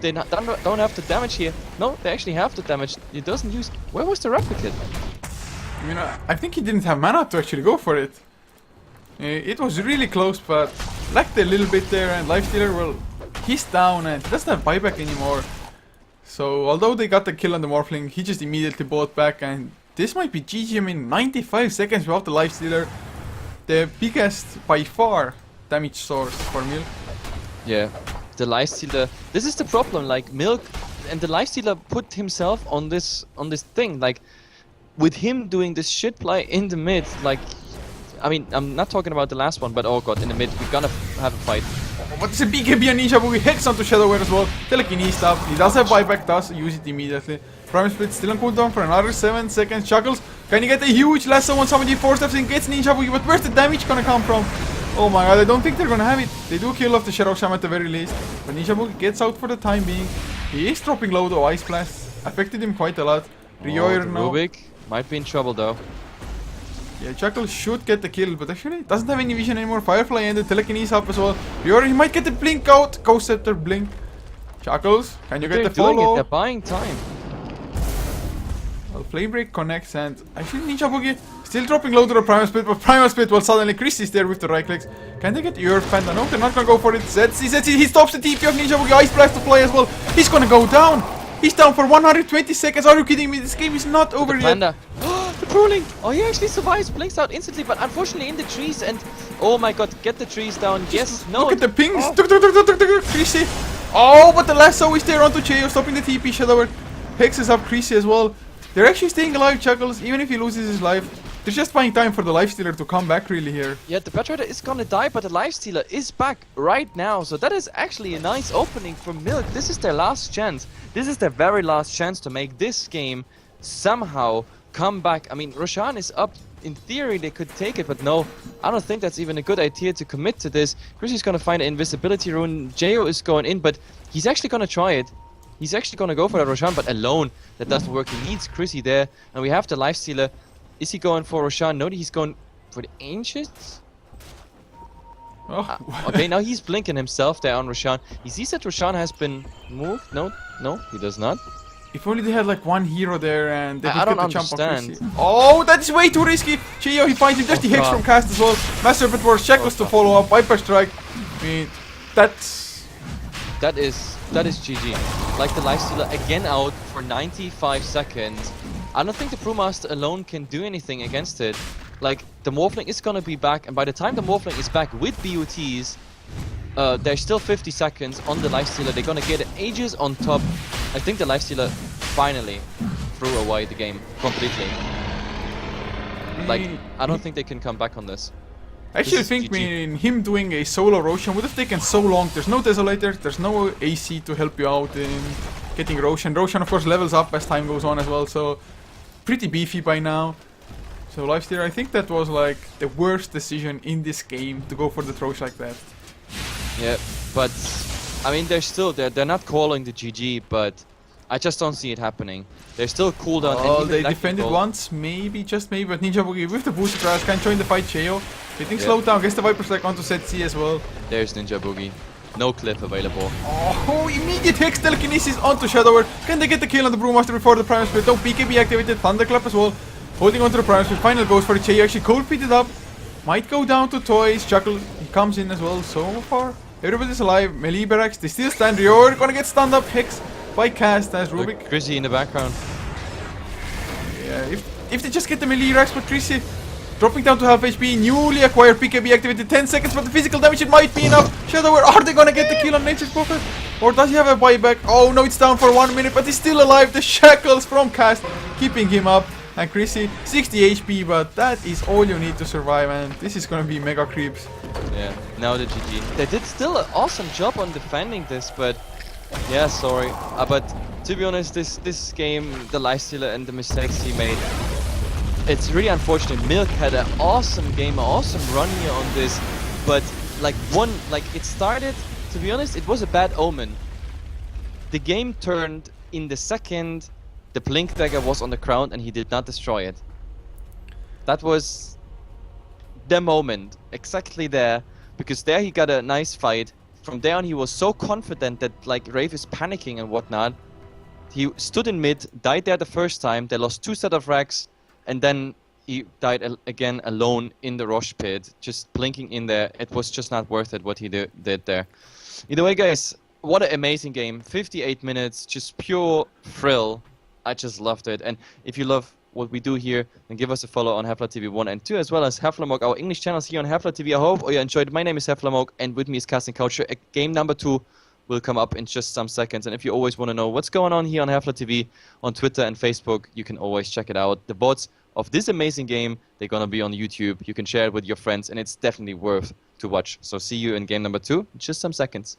they don't have the damage here. No, they actually have the damage. He doesn't use... Where was the replicate? I mean, I think he didn't have mana to actually go for it. It was really close, but lacked a little bit there, and Lifestealer, well, he's down and he doesn't have buyback anymore. So, although they got the kill on the Morphling, he just immediately bought back, and this might be GG. I mean, 95 seconds without the Lifestealer. The biggest, by far, damage source for Milk. Yeah, the Lifestealer. This is the problem, like, Milk and the Lifestealer put himself on this thing, like, with him doing this shit play in the mid, like, I mean, I'm not talking about the last one, but oh god, in the mid, we're gonna have a fight. What is a BKB and Ninja Boogie? Hex onto Shadowware as well. Telekinesis stuff. He does have buyback, does use it immediately. Prime Split still on cooldown for another 7 seconds. Chuckles, can you get a huge lasso on somebody? 4 steps in, gets Ninja Boogie, but where's the damage gonna come from? Oh my god, I don't think they're gonna have it. They do kill off the Shadow Sham at the very least, but Ninja Boogie gets out for the time being. He is dropping low though. Ice Blast affected him quite a lot. Rioir now. Rubik might be in trouble though. Yeah, Chuckles should get the kill, but actually doesn't have any vision anymore. Firefly and the Telekinesis up as well. Rioir, he might get the blink out. Ghost Scepter blink. Chuckles, can you get the follow? They're buying time. Well, Flame Break connects, and actually Ninja Boogie still dropping low to the Primal Split, but Primal Split, well, suddenly Chrissy's there with the right clicks. Can they get the Earth Panda? No, they're not gonna go for it. Zetsi, he stops the TP of Ninja Boogie. Ice Blast to play as well. He's gonna go down. He's down for 120 seconds. Are you kidding me? This game is not over yet. The pruning! Oh, he actually survives, blinks out instantly, but unfortunately in the trees, and oh my god, get the trees down. Yes, no. Look at the pings. Chrissy. Oh, but the lasso is there onto Cheo, stopping the TP. Shadower hexes up Chrissy as well. They're actually staying alive, Chuckles, even if he loses his life. They're just buying time for the Lifestealer to come back really here. Yeah, the Batrider is gonna die, but the Lifestealer is back right now. So that is actually a nice opening for Milk. This is their last chance. This is their very last chance to make this game somehow come back. I mean, Roshan is up. In theory, they could take it, but no, I don't think that's even a good idea to commit to this. Chrissy's gonna find an invisibility rune. Jo is going in, but he's actually gonna try it. He's actually gonna go for that Roshan, but alone, that doesn't work. He needs Chrissy there, and we have the Lifestealer. Is he going for Roshan? No, he's going for the Ancients. Oh. Okay, now he's blinking himself there on Roshan. He sees that Roshan has been moved. No, he does not. If only they had like one hero there and they could don't get the jump on understand. Chrissy. Oh, that is way too risky. Cheo, he finds him just the hex from cast as well. Master Serpent Wars, Shackles to follow up. Viper Strike. I mean, that is GG. Like the Lifestealer again out for 95 seconds. I don't think the Brewmaster alone can do anything against it. Like, the Morphling is gonna be back, and by the time the Morphling is back with BUTs, there's still 50 seconds on the Lifestealer. They're gonna get Aegis on top. I think the Lifestealer finally threw away the game completely. Like, I don't think they can come back on this. I actually think him doing a solo Roshan would have taken so long. There's no Desolator, there's no AC to help you out in getting Roshan. Roshan, of course, levels up as time goes on as well, so pretty beefy by now. So Lifestealer, I think that was like the worst decision in this game to go for the throws like that. Yeah, but I mean, they're not calling the GG, but I just don't see it happening. They're still cooldown. Oh, they defended once, maybe, just maybe, but Ninja Boogie with the booster trials can join the fight. Cheo getting slowed down, gets the Viper Strike onto Zetsi as well. There's Ninja Boogie. No clip available. Oh, immediate Hex Telekinesis onto Shadower. Can they get the kill on the Brewmaster before the Primal Split? No, BKB activated, Thunderclap as well. Holding onto the Primal Split, final goes for the Cheo, actually cold feet it up. Might go down to Toys, Chuckle, he comes in as well, so far. Everybody's alive, melee barracks, they still stand, Rioir gonna get stunned up, Hex by Cast as Look, Rubik. Chrissy in the background. Yeah, if they just get the melee racks, but Chrissy dropping down to half HP, newly acquired PKB activated 10 seconds, but the physical damage it might be enough. Shadow, where are they gonna get the kill on Nature's Prophet? Or does he have a buyback? Oh no, it's down for 1 minute, but he's still alive. The shackles from Cast keeping him up. And Chrissy, 60 HP, but that is all you need to survive, and this is gonna be mega creeps. Yeah, now the GG. They did still an awesome job on defending this, but yeah, sorry. But to be honest, this game, the lifestealer and the mistakes he made, it's really unfortunate. Milk had an awesome game, an awesome run here on this, but like it started, to be honest, it was a bad omen. The game turned in the second the Blink Dagger was on the ground and he did not destroy it. That was the moment, exactly there, because there he got a nice fight. From there on he was so confident that like Rave is panicking and whatnot. He stood in mid, died there the first time, they lost 2 set of racks, and then he died again alone in the Rosh pit, just blinking in there. It was just not worth it what he did there. Either way guys, what an amazing game. 58 minutes, just pure thrill. I just loved it. And if you love what we do here, then give us a follow on HeflaTV 1 and 2, as well as HeflaMog, our English channels here on HeflaTV. I hope you enjoyed. My name is HeflaMog, and with me is Casting Culture. Game number 2 will come up in just some seconds. And if you always want to know what's going on here on HeflaTV, on Twitter and Facebook, you can always check it out. The bots of this amazing game, they're going to be on YouTube. You can share it with your friends, and it's definitely worth to watch. So see you in game number 2 in just some seconds.